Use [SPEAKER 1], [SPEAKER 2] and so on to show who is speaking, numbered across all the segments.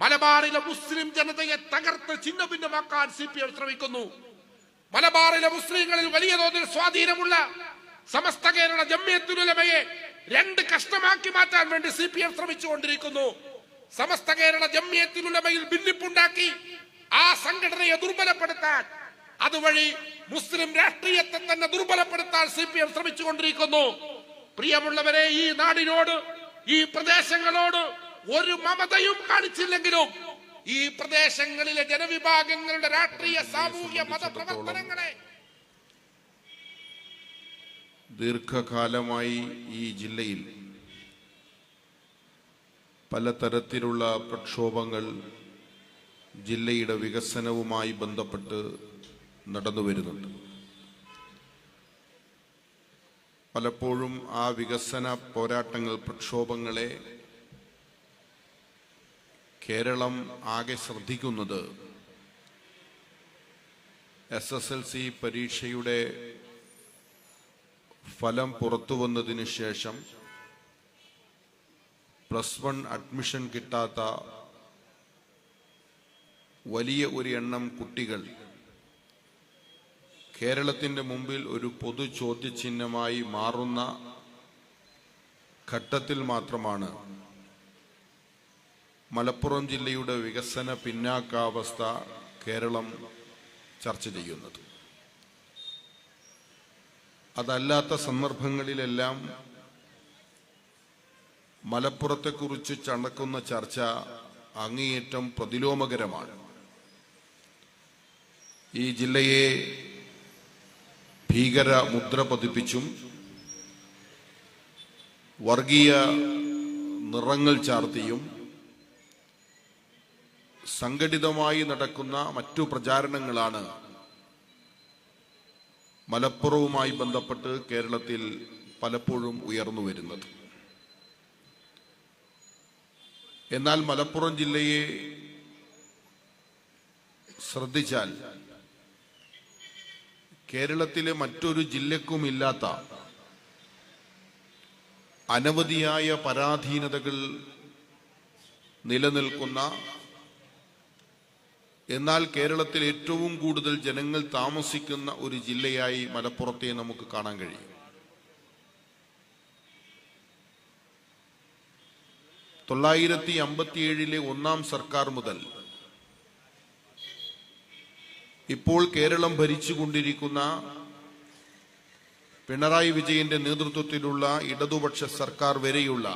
[SPEAKER 1] മലബാറിലെ മുസ്ലിം ജനതയെ തകർത്ത് ഛിന്നഭിന്നമാക്കാൻ CPM ശ്രമിക്കുന്നു. മലബാറിലെ മുസ്ലിങ്ങളിൽ വലിയ തോതിൽ സ്വാധീനമുള്ള സമസ്ത കേരള ജംഇയ്യത്തുൽ ഉലമയെ രണ്ട് കഷ്ണമാക്കി മാറ്റാൻ വേണ്ടി CPM ശ്രമിച്ചുകൊണ്ടിരിക്കുന്നു. സമസ്ത കേരള ജംഇയ്യത്തുൽ ഉലമയിൽ ഭിന്നിപ്പുണ്ടാക്കി ആ സംഘടനയെ ദുർബലപ്പെടുത്താൻ, അതുവഴി മുസ്ലിം രാഷ്ട്രീയത്തെ തന്നെ ദുർബലപ്പെടുത്താൻ CPM ശ്രമിച്ചുകൊണ്ടിരിക്കുന്നു. പ്രിയമുള്ളവരെ, ഈ നാടിനോട്, ഈ പ്രദേശങ്ങളോട് ഒരു മമതയും കാണിച്ചില്ലെങ്കിലും ഈ പ്രദേശങ്ങളിലെ ജനവിഭാഗങ്ങളുടെ രാഷ്ട്രീയ, സാമൂഹ്യ, മതപ്രവർത്തനങ്ങളെ
[SPEAKER 2] ദീർഘകാലമായി ഈ ജില്ലയിൽ പലതരത്തിലുള്ള പ്രക്ഷോഭങ്ങൾ ജില്ലയുടെ വികസനവുമായി ബന്ധപ്പെട്ട് നടന്നു വരുന്നുണ്ട്. പലപ്പോഴും ആ വികസന പോരാട്ടങ്ങൾ, പ്രക്ഷോഭങ്ങളെ കേരളം ആകെ ശ്രദ്ധിക്കുന്നത് SSLC പരീക്ഷയുടെ ഫലം പുറത്തു വന്നതിന് ശേഷം +1 അഡ്മിഷൻ കിട്ടാത്ത വലിയ ഒരു എണ്ണം കുട്ടികൾ കേരളത്തിൻ്റെ മുമ്പിൽ ഒരു പൊതു ചോദ്യചിഹ്നമായി മാറുന്ന ഘട്ടത്തിൽ മാത്രമാണ് മലപ്പുറം ജില്ലയുടെ വികസന പിന്നാക്കാവസ്ഥ കേരളം ചർച്ച ചെയ്യുന്നത്. അതല്ലാത്ത സന്ദർഭങ്ങളിലെല്ലാം മലപ്പുറത്തെക്കുറിച്ച് നടക്കുന്ന ചർച്ച അങ്ങേയറ്റം പ്രതിലോമകരമാണ്. ഈ ജില്ലയെ ഭീകര മുദ്ര പതിപ്പിച്ചും വർഗീയ നിറങ്ങൾ ചാർത്തിയും സംഘടിതമായി നടക്കുന്ന മറ്റു പ്രചാരണങ്ങളാണ് മലപ്പുറവുമായി ബന്ധപ്പെട്ട് കേരളത്തിൽ പലപ്പോഴും ഉയർന്നു വരുന്നത്. എന്നാൽ മലപ്പുറം ജില്ലയെ ശ്രദ്ധിച്ചാൽ കേരളത്തിലെ മറ്റൊരു ജില്ലക്കുമില്ലാത്ത അനവധിയായ പരാധീനതകൾ നിലനിൽക്കുന്ന, എന്നാൽ കേരളത്തിൽ ഏറ്റവും കൂടുതൽ ജനങ്ങൾ താമസിക്കുന്ന ഒരു ജില്ലയായി മലപ്പുറത്തെ നമുക്ക് കാണാൻ കഴിയും. 1957 ഒന്നാം സർക്കാർ മുതൽ ഇപ്പോൾ കേരളം ഭരിച്ചുകൊണ്ടിരിക്കുന്ന പിണറായി വിജയന്റെ നേതൃത്വത്തിലുള്ള ഇടതുപക്ഷ സർക്കാർ വരെയുള്ള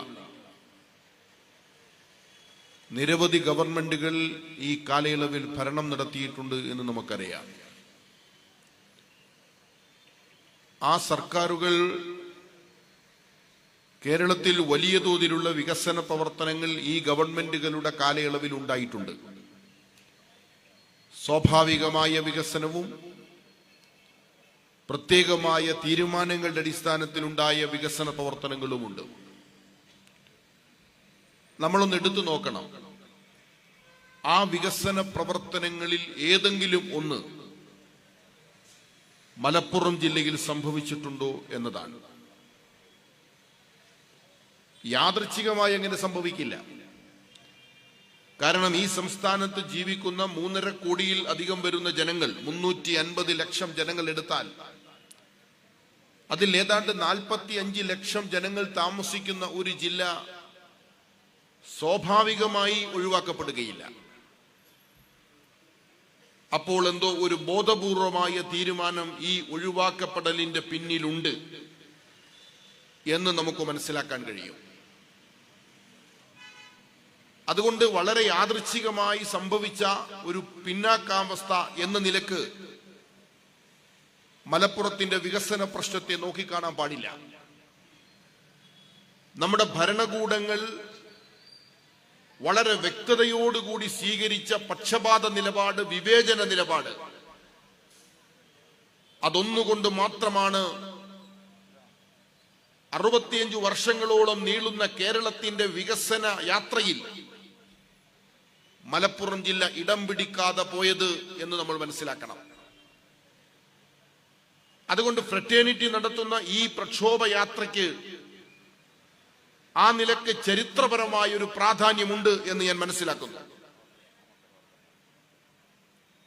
[SPEAKER 2] നിരവധി ഗവൺമെന്റുകൾ ഈ കാലയളവിൽ ഭരണം നടത്തിയിട്ടുണ്ട് എന്ന് നമുക്കറിയാം. ആ സർക്കാരുകൾ കേരളത്തിൽ വലിയ തോതിലുള്ള വികസന പ്രവർത്തനങ്ങൾ ഈ ഗവൺമെന്റുകളുടെ കാലയളവിൽ ഉണ്ടായിട്ടുണ്ട്. സ്വാഭാവികമായ വികസനവും പ്രത്യേകമായ തീരുമാനങ്ങളുടെ അടിസ്ഥാനത്തിലുണ്ടായ വികസന പ്രവർത്തനങ്ങളുമുണ്ട്. നമ്മളൊന്ന് എടുത്തു നോക്കണം, ആ വികസന പ്രവർത്തനങ്ങളിൽ ഏതെങ്കിലും ഒന്ന് മലപ്പുറം ജില്ലയിൽ സംഭവിച്ചിട്ടുണ്ടോ എന്നതാണ്. യാദൃച്ഛികമായി അങ്ങനെ സംഭവിക്കില്ല. കാരണം ഈ സംസ്ഥാനത്ത് ജീവിക്കുന്ന 3.5 കോടിയിൽ അധികം വരുന്ന ജനങ്ങൾ, 350 ലക്ഷം ജനങ്ങൾ എടുത്താൽ അതിൽ ഏതാണ്ട് 45 ലക്ഷം ജനങ്ങൾ താമസിക്കുന്ന ഒരു ജില്ല സ്വാഭാവികമായി ഒഴിവാക്കപ്പെടുകയില്ല. അപ്പോൾ എന്തോ ഒരു ബോധപൂർവമായ തീരുമാനം ഈ ഒഴിവാക്കപ്പെടലിന്റെ പിന്നിലുണ്ട് എന്ന് നമുക്ക് മനസ്സിലാക്കാൻ കഴിയും. അതുകൊണ്ട് വളരെ യാദൃച്ഛികമായി സംഭവിച്ച ഒരു പിന്നാക്കാവസ്ഥ എന്ന നിലക്ക് മലപ്പുറത്തിന്റെ വികസന പ്രശ്നത്തെ നോക്കിക്കാണാൻ പാടില്ല. നമ്മുടെ ഭരണകൂടങ്ങൾ വളരെ വ്യക്തതയോടുകൂടി സ്വീകരിച്ച പക്ഷപാത നിലപാട്, വിവേചന നിലപാട്, അതൊന്നുകൊണ്ട് മാത്രമാണ് 65 വർഷങ്ങളോളം നീളുന്ന കേരളത്തിന്റെ വികസന യാത്രയിൽ മലപ്പുറം ജില്ല ഇടം പിടിക്കാതെ പോയത് എന്ന് നമ്മൾ മനസ്സിലാക്കണം. അതുകൊണ്ട് ഫ്രറ്റേണിറ്റി നടത്തുന്ന ഈ പ്രക്ഷോഭ യാത്രയ്ക്ക് ആ നിലക്ക് ചരിത്രപരമായ ഒരു പ്രാധാന്യമുണ്ട് എന്ന് ഞാൻ മനസ്സിലാക്കുന്നു.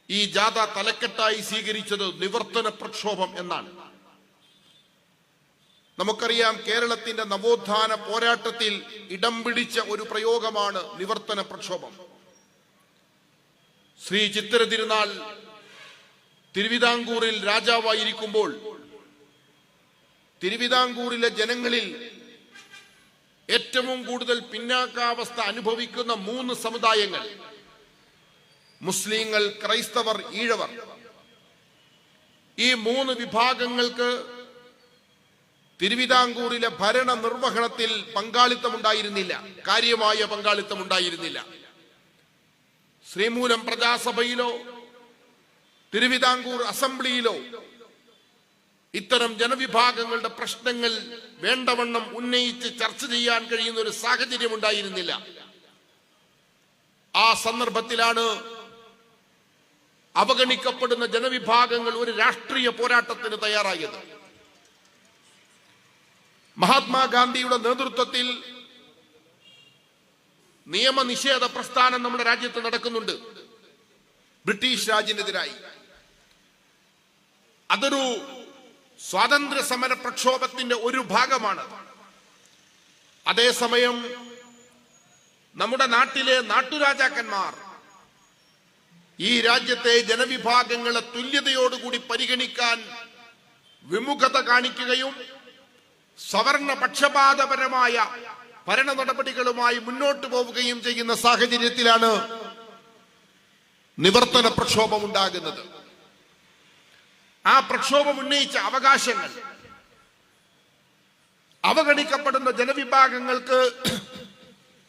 [SPEAKER 2] ഈ ജാഥ തലക്കെട്ടായി സ്വീകരിച്ചത് നിവർത്തന പ്രക്ഷോഭം എന്നാണ്. നമുക്കറിയാം, കേരളത്തിന്റെ നവോത്ഥാന പോരാട്ടത്തിൽ ഇടം പിടിച്ച ഒരു പ്രയോഗമാണ് നിവർത്തന പ്രക്ഷോഭം. ശ്രീ ചിത്തിര തിരുനാൾ തിരുവിതാംകൂറിൽ രാജാവായിരിക്കുമ്പോൾ തിരുവിതാംകൂറിലെ ജനങ്ങളിൽ ഏറ്റവും കൂടുതൽ പിന്നാക്കാവസ്ഥ അനുഭവിക്കുന്ന 3 സമുദായങ്ങൾ, മുസ്ലിങ്ങൾ, ക്രൈസ്തവർ, ഈഴവർ, ഈ 3 വിഭാഗങ്ങൾക്ക് തിരുവിതാംകൂറിലെ ഭരണ നിർവഹണത്തിൽ പങ്കാളിത്തമുണ്ടായിരുന്നില്ല, കാര്യമായ പങ്കാളിത്തമുണ്ടായിരുന്നില്ല. ശ്രീമൂലം പ്രജാസഭയിലോ തിരുവിതാംകൂർ അസംബ്ലിയിലോ ഇത്തരം ജനവിഭാഗങ്ങളുടെ പ്രശ്നങ്ങൾ വേണ്ടവണ്ണം ഉന്നയിച്ച് ചർച്ച ചെയ്യാൻ കഴിയുന്ന ഒരു സാഹചര്യം ഉണ്ടായിരുന്നില്ല. ആ സന്ദർഭത്തിലാണ് അവഗണിക്കപ്പെടുന്ന ജനവിഭാഗങ്ങൾ ഒരു രാഷ്ട്രീയ പോരാട്ടത്തിന് തയ്യാറായത്. മഹാത്മാഗാന്ധിയുടെ നേതൃത്വത്തിൽ നിയമനിഷേധ പ്രസ്ഥാനം നമ്മുടെ രാജ്യത്ത് നടക്കുന്നുണ്ട്, ബ്രിട്ടീഷ് രാജിനെതിരായി. അതൊരു സ്വാതന്ത്ര്യ സമര പ്രക്ഷോഭത്തിന്റെ ഒരു ഭാഗമാണ്. അതേസമയം നമ്മുടെ നാട്ടിലെ നാട്ടുരാജാക്കന്മാർ ഈ രാജ്യത്തെ ജനവിഭാഗങ്ങളെ തുല്യതയോടുകൂടി പരിഗണിക്കാൻ വിമുഖത കാണിക്കുകയും സവർണ പക്ഷപാതപരമായ ഭരണ നടപടികളുമായി മുന്നോട്ട് പോവുകയും ചെയ്യുന്ന സാഹചര്യത്തിലാണ് നിവർത്തന പ്രക്ഷോഭം ഉണ്ടാകുന്നത്. ആ പ്രക്ഷോഭം ഉന്നയിച്ച അവകാശങ്ങൾ, അവഗണിക്കപ്പെടുന്ന ജനവിഭാഗങ്ങൾക്ക്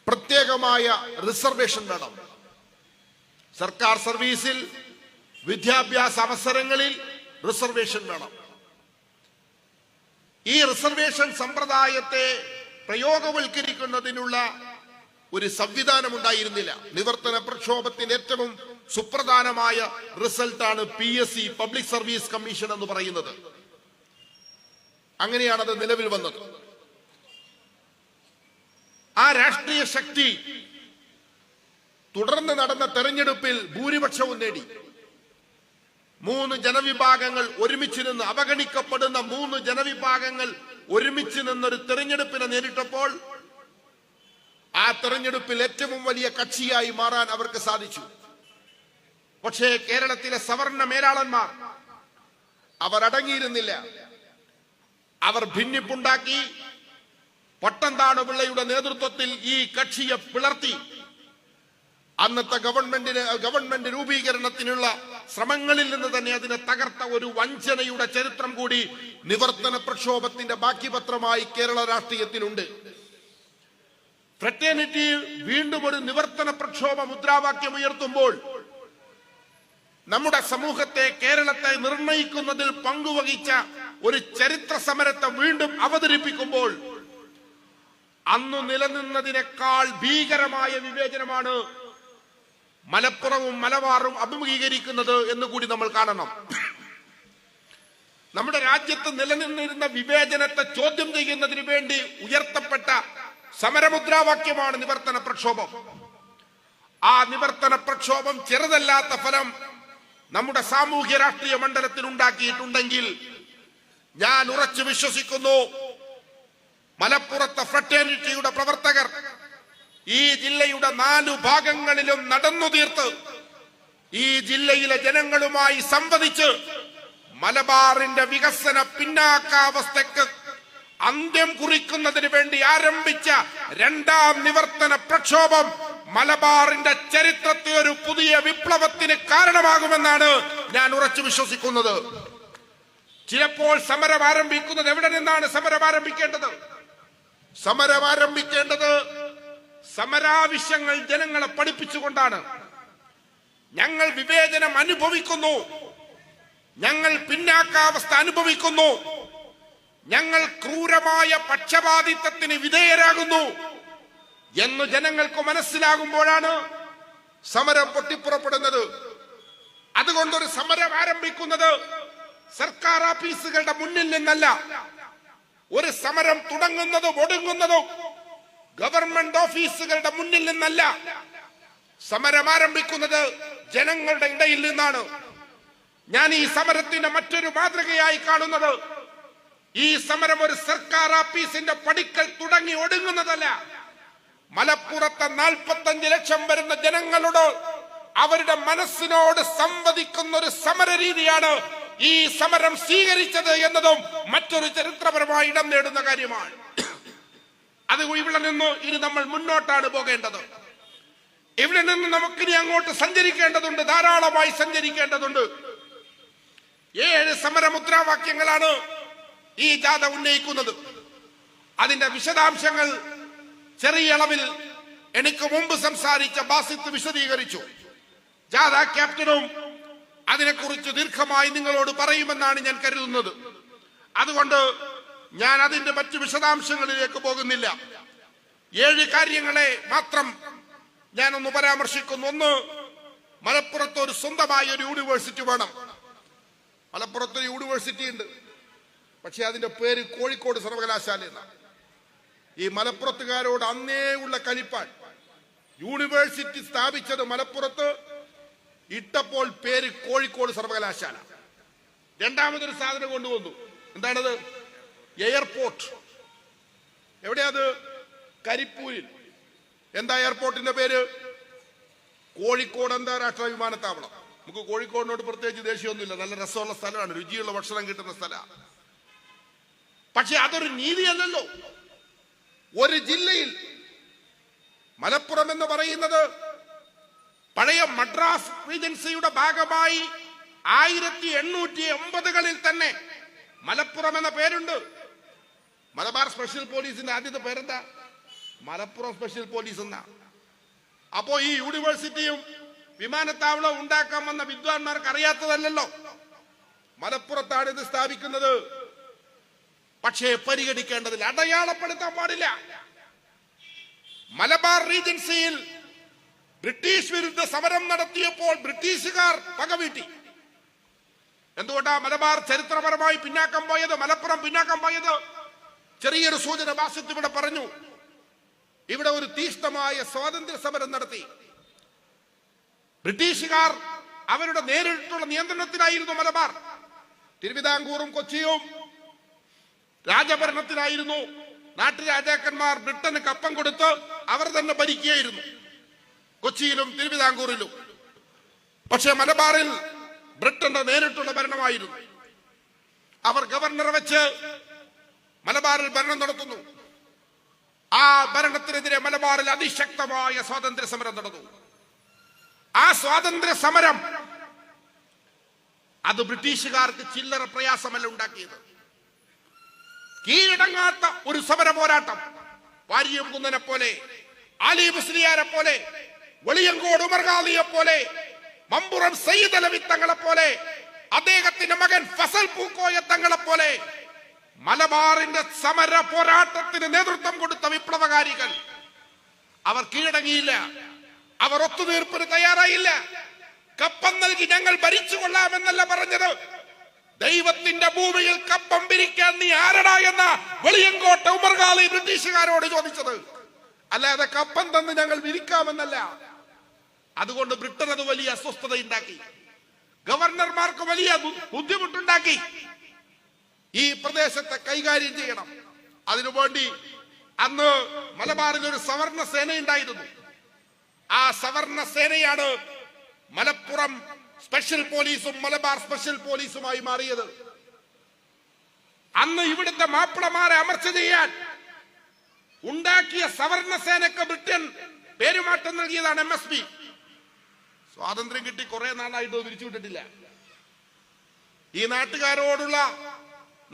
[SPEAKER 2] പ്രത്യേകമായ റിസർവേഷൻ വേണം. സർക്കാർ സർവീസിൽ, വിദ്യാഭ്യാസ അവസരങ്ങളിൽ റിസർവേഷൻ വേണം. ഈ റിസർവേഷൻ സമ്പ്രദായത്തെ പ്രയോഗവൽക്കരിക്കുന്നതിനുള്ള ഒരു സംവിധാനം ഉണ്ടായിരുന്നില്ല. നിവർത്തന പ്രക്ഷോഭത്തിന്റെ ഏറ്റവും സുപ്രധാനമായ റിസൾട്ടാണ് PSC, പബ്ലിക് സർവീസ് കമ്മീഷൻ എന്ന് പറയുന്നത്. അങ്ങനെയാണത് നിലവിൽ വന്നത്. ആ രാഷ്ട്രീയ ശക്തി തുടർന്ന് നടന്ന തെരഞ്ഞെടുപ്പിൽ ഭൂരിപക്ഷവും നേടി. 3 ജനവിഭാഗങ്ങൾ ഒരുമിച്ച് നിന്ന്, അവഗണിക്കപ്പെടുന്ന 3 ജനവിഭാഗങ്ങൾ ഒരുമിച്ച് നിന്നൊരു തെരഞ്ഞെടുപ്പിനെ നേരിട്ടപ്പോൾ ആ തെരഞ്ഞെടുപ്പിൽ ഏറ്റവും വലിയ കക്ഷിയായി മാറാൻ അവർക്ക് സാധിച്ചു. പക്ഷേ കേരളത്തിലെ സവർണ മേലാളന്മാർ അവർ അടങ്ങിയിരുന്നില്ല. അവർ ഭിന്നിപ്പുണ്ടാക്കി. പട്ടംതാണുപിള്ളയുടെ നേതൃത്വത്തിൽ ഈ കക്ഷിയെ പിളർത്തി. അന്നത്തെ ഗവൺമെന്റ് രൂപീകരണത്തിനുള്ള ശ്രമങ്ങളിൽ നിന്ന് തന്നെ അതിനെ തകർത്ത ഒരു വഞ്ചനയുടെ ചരിത്രം കൂടി നിവർത്തന പ്രക്ഷോഭത്തിന്റെ ബാക്കി പത്രമായി കേരള രാഷ്ട്രീയത്തിലുണ്ട്. ഫ്രറ്റേണിറ്റി വീണ്ടും ഒരു നിവർത്തന പ്രക്ഷോഭ മുദ്രാവാക്യം ഉയർത്തുമ്പോൾ നമ്മുടെ സമൂഹത്തെ, കേരളത്തെ നിർണയിക്കുന്നതിൽ പങ്കുവഹിച്ച ഒരു ചരിത്ര സമരത്തെ വീണ്ടും അവതരിപ്പിക്കുമ്പോൾ അന്നു നിലനിന്നതിനേക്കാൾ ഭീകരമായ വിവേചനമാണ് മലപ്പുറവും മലബാറും അഭിമുഖീകരിക്കുന്നത് എന്ന് കൂടി നമ്മൾ കാണണം. നമ്മുടെ രാജ്യത്ത് നിലനിന്നിരുന്ന വിവേചനത്തെ ചോദ്യം ചെയ്യുന്നതിന് വേണ്ടി ഉയർത്തപ്പെട്ട സമരമുദ്രാവാക്യമാണ് നിവർത്തന പ്രക്ഷോഭം. ആ നിവർത്തന പ്രക്ഷോഭം ചെറുതല്ലാത്ത ഫലം നമ്മുടെ സാമൂഹ്യ രാഷ്ട്രീയ മണ്ഡലത്തിൽ ഉണ്ടാക്കിയിട്ടുണ്ടെങ്കിൽ ഞാൻ ഉറച്ചു വിശ്വസിക്കുന്നു, മലപ്പുറത്തെ ഫ്രറ്റേണിറ്റിയുടെ പ്രവർത്തകർ ഈ ജില്ലയുടെ 4 ഭാഗങ്ങളിലും നടന്നു തീർത്ത് ഈ ജില്ലയിലെ ജനങ്ങളുമായി സംവദിച്ച് മലബാറിന്റെ വികസന പിന്നാക്കാവസ്ഥയ്ക്ക് അന്ത്യം കുറിക്കുന്നതിന് വേണ്ടി ആരംഭിച്ച 2ാം നിവർത്തന പ്രക്ഷോഭം മലബാറിന്റെ ചരിത്രത്തെ ഒരു പുതിയ വിപ്ലവത്തിന് കാരണമാകുമെന്നാണ് ഞാൻ ഉറച്ചു വിശ്വസിക്കുന്നത്. ചിലപ്പോൾ സമരം ആരംഭിക്കുന്നത് എവിടെ നിന്നാണ് സമരം ആരംഭിക്കേണ്ടത്? സമരം ആരംഭിക്കേണ്ടത് സമരാവശ്യങ്ങൾ ജനങ്ങളെ പഠിപ്പിച്ചുകൊണ്ടാണ്. ഞങ്ങൾ വിവേചനം അനുഭവിക്കുന്നു, ഞങ്ങൾ പിന്നാക്കാവസ്ഥ അനുഭവിക്കുന്നു, ഞങ്ങൾ ക്രൂരമായ പക്ഷപാതിത്വത്തിന് വിധേയരാകുന്നു എന്ന് ജനങ്ങൾക്ക് മനസ്സിലാകുമ്പോഴാണ് സമരം പൊട്ടിപ്പുറപ്പെടുന്നത്. അതുകൊണ്ടൊരു സമരം ആരംഭിക്കുന്നത് സർക്കാർ ഓഫീസുകളുടെ മുന്നിൽ നിന്നല്ല. ഒരു സമരം തുടങ്ങുന്നതും ഒടുങ്ങുന്നതും ഗവൺമെന്റ് ഓഫീസുകളുടെ മുന്നിൽ നിന്നല്ല.
[SPEAKER 1] സമരം ആരംഭിക്കുന്നത് ജനങ്ങളുടെ ഇടയിൽ നിന്നാണ്. ഞാൻ ഈ സമരത്തിന്റെ മറ്റൊരു മാതൃകയായി കാണുന്നത്, ഈ സമരം ഒരു സർക്കാർ ഓഫീസിന്റെ പടിക്കൽ തുടങ്ങി ഒടുങ്ങുന്നതല്ല. മലപ്പുറത്തെ 45 ലക്ഷം വരുന്ന ജനങ്ങളോട് അവരുടെ മനസ്സിനോട് സംവദിക്കുന്ന ഒരു സമര രീതിയാണ് ഈ സമരം സ്വീകരിച്ചത് എന്നതും മറ്റൊരു ചരിത്രപരമായി ഇടം നേടുന്ന കാര്യമാണ്. അത് ഇവിടെ നിന്ന് ഇനി നമ്മൾ മുന്നോട്ടാണ് പോകേണ്ടത്. ഇവിടെ നിന്ന് നമുക്കിനി അങ്ങോട്ട് സഞ്ചരിക്കേണ്ടതുണ്ട്, ധാരാളമായി സഞ്ചരിക്കേണ്ടതുണ്ട്. 7 സമര മുദ്രാവാക്യങ്ങളാണ് ഈ ജാഥ ഉന്നയിക്കുന്നത്. അതിന്റെ വിശദാംശങ്ങൾ ചെറിയ അളവിൽ എനിക്ക് മുമ്പ് സംസാരിച്ച ബാസിത്ത് വിശദീകരിച്ചു. ജാഥ ക്യാപ്റ്റനും അതിനെക്കുറിച്ച് ദീർഘമായി നിങ്ങളോട് പറയുമെന്നാണ് ഞാൻ കരുതുന്നത്. അതുകൊണ്ട് ഞാൻ അതിന്റെ മറ്റു വിശദാംശങ്ങളിലേക്ക് പോകുന്നില്ല. 7 കാര്യങ്ങളെ മാത്രം ഞാനൊന്ന് പരാമർശിക്കുന്നു. ഒന്ന്, മലപ്പുറത്ത് ഒരു സ്വന്തമായ ഒരു യൂണിവേഴ്സിറ്റി വേണം. മലപ്പുറത്ത് ഒരു യൂണിവേഴ്സിറ്റി ഉണ്ട്, പക്ഷെ അതിന്റെ പേര് കോഴിക്കോട് സർവകലാശാല എന്നാണ്. ഈ മലപ്പുറത്തുകാരോട് അന്നേ ഉള്ള കലിപ്പാൻ. യൂണിവേഴ്സിറ്റി സ്ഥാപിച്ചത് മലപ്പുറത്ത്, ഇട്ടപ്പോൾ പേര് കോഴിക്കോട് സർവകലാശാല. രണ്ടാമതൊരു സാധനം കൊണ്ടുവന്നു. എന്താണത്? എയർപോർട്ട്. എവിടെയത്? കരിപ്പൂരിൽ. എന്താ എയർപോർട്ടിന്റെ പേര്? കോഴിക്കോട് അന്താരാഷ്ട്ര വിമാനത്താവളം. നമുക്ക് കോഴിക്കോടിനോട് പ്രത്യേകിച്ച് ദേഷ്യമൊന്നുമില്ല, നല്ല രസമുള്ള സ്ഥലമാണ്, രുചിയുള്ള ഭക്ഷണം കിട്ടുന്ന സ്ഥലമാണ്. പക്ഷെ അതൊരു നീതിയല്ലല്ലോ. ഒരു ജില്ലയിൽ മലപ്പുറം എന്ന് പറയുന്നത് പഴയ മദ്രാസ് റീജൻസിയുടെ ഭാഗമായി 1880കളിൽ തന്നെ മലപ്പുറം എന്ന പേരുണ്ട്. മലബാർ സ്പെഷ്യൽ പോലീസിന്റെ ആദ്യത്തെ പേരെന്താ? മലപ്പുറം സ്പെഷ്യൽ പോലീസ് എന്നാ. അപ്പോ ഈ യൂണിവേഴ്സിറ്റിയും വിമാനത്താവളവും ഉണ്ടാക്കാൻ വന്ന വിദ്വാൻമാർക്ക് അറിയാത്തതല്ലോ. മലപ്പുറത്താണ് ഇത് സ്ഥാപിക്കുന്നത്. പക്ഷേ പരിഗണിക്കേണ്ടതില്ല, അടയാളപ്പെടുത്താൻ പാടില്ല. മലബാർ റീജൻസിയിൽ ബ്രിട്ടീഷ് വിരുദ്ധ സമരം നടത്തിയപ്പോൾ ബ്രിട്ടീഷുകാർ പകവീട്ടി. എന്തുകൊണ്ടാ മലബാർ ചരിത്രപരമായി പിന്നാക്കം പോയത്, മലപ്പുറം പിന്നാക്കം പോയത്? ചെറിയൊരു സൂചന ബാസിത്ത് ഇവിടെ പറഞ്ഞു. ഇവിടെ ഒരു തീഷ്ണമായ സ്വാതന്ത്ര്യ സമരം നടത്തി. ബ്രിട്ടീഷുകാർ അവരുടെ നേരിട്ടുള്ള നിയന്ത്രണത്തിലായിരുന്നു മലബാർ. തിരുവിതാംകൂറും കൊച്ചിയും രാജഭരണത്തിലായിരുന്നു. നാട്ടുരാജാക്കന്മാർ ബ്രിട്ടന് കപ്പം കൊടുത്ത് അവർ തന്നെ ഭരിക്കുകയായിരുന്നു, കൊച്ചിയിലും തിരുവിതാംകൂറിലും. പക്ഷെ മലബാറിൽ ബ്രിട്ടന്റെ നേരിട്ടുള്ള ഭരണമായിരുന്നു. അവർ ഗവർണറെ വെച്ച് മലബാറിൽ ഭരണം നടത്തുന്നു. ആ ഭരണത്തിനെതിരെ മലബാറിൽ അതിശക്തമായ സ്വാതന്ത്ര്യ സമരം നടന്നു. ആ സ്വാതന്ത്ര്യ സമരം അത് ബ്രിട്ടീഷുകാർക്ക് ചില്ലറ പ്രയാസമല്ല ഉണ്ടാക്കിയത്. കീഴടങ്ങാത്ത ഒരു സമര പോരാട്ടം. വാരിയം കുന്നനെ പോലെ, അലി മുസ്ലിയാരെ പോലെ, വെളിയങ്കോട് ഉമർ ഖാദിയെ പോലെ, മമ്പുറം സയ്യിദ് അലവി തങ്ങളെ പോലെ, അദ്ദേഹത്തിന്റെ മകൻ ഫസൽ പൂക്കോയ തങ്ങളെ പോലെ മലബാറിന്റെ സമര പോരാട്ടത്തിന് നേതൃത്വം കൊടുത്ത വിപ്ലവകാരികൾ അവർ കീഴടങ്ങിയില്ല. അവർ ഒത്തുതീർപ്പിന് തയ്യാറായില്ല. കപ്പം നൽകി ഞങ്ങൾ ഭരിച്ചുകൊള്ളാമെന്നല്ല പറഞ്ഞത്. ദൈവത്തിന്റെ ഭൂമിയിൽ കപ്പം പിരിക്കാൻ നീ ആരടാ എന്ന വെളിയങ്കോട്ട ഉമർ ഖാദി ബ്രിട്ടീഷുകാരോട് ചോദിച്ചത്. അല്ലാതെ കപ്പം തന്ന് ഞങ്ങൾ വിരിക്കാമെന്നല്ല. അതുകൊണ്ട് ബ്രിട്ടൻ അത് വലിയ അസ്വസ്ഥത ഉണ്ടാക്കി, ഗവർണർമാർക്ക് വലിയ ബുദ്ധിമുട്ടുണ്ടാക്കി. ഈ പ്രദേശത്തെ കൈകാര്യം ചെയ്യണം. അതിനുവേണ്ടി അന്ന് മലബാറിൽ ഒരു സവർണ സേന ഉണ്ടായിരുന്നു. ആ സവർണ സേനയാണ് മലപ്പുറം സ്പെഷ്യൽ പോലീസും മലബാർ സ്പെഷ്യൽ പോലീസുമായി മാറിയത്. അന്ന് ഇവിടുത്തെ മാപ്പിളമാരെ അമർച്ച ചെയ്യാൻ ഉണ്ടാക്കിയ സവർണ സേനക്ക് ബ്രിട്ടൻ പേരുമാറ്റം നൽകിയതാണ് MSP. സ്വാതന്ത്ര്യം കിട്ടി കുറെ നാളായിട്ട് തിരിച്ചുവിട്ടിട്ടില്ല. ഈ നാട്ടുകാരോടുള്ള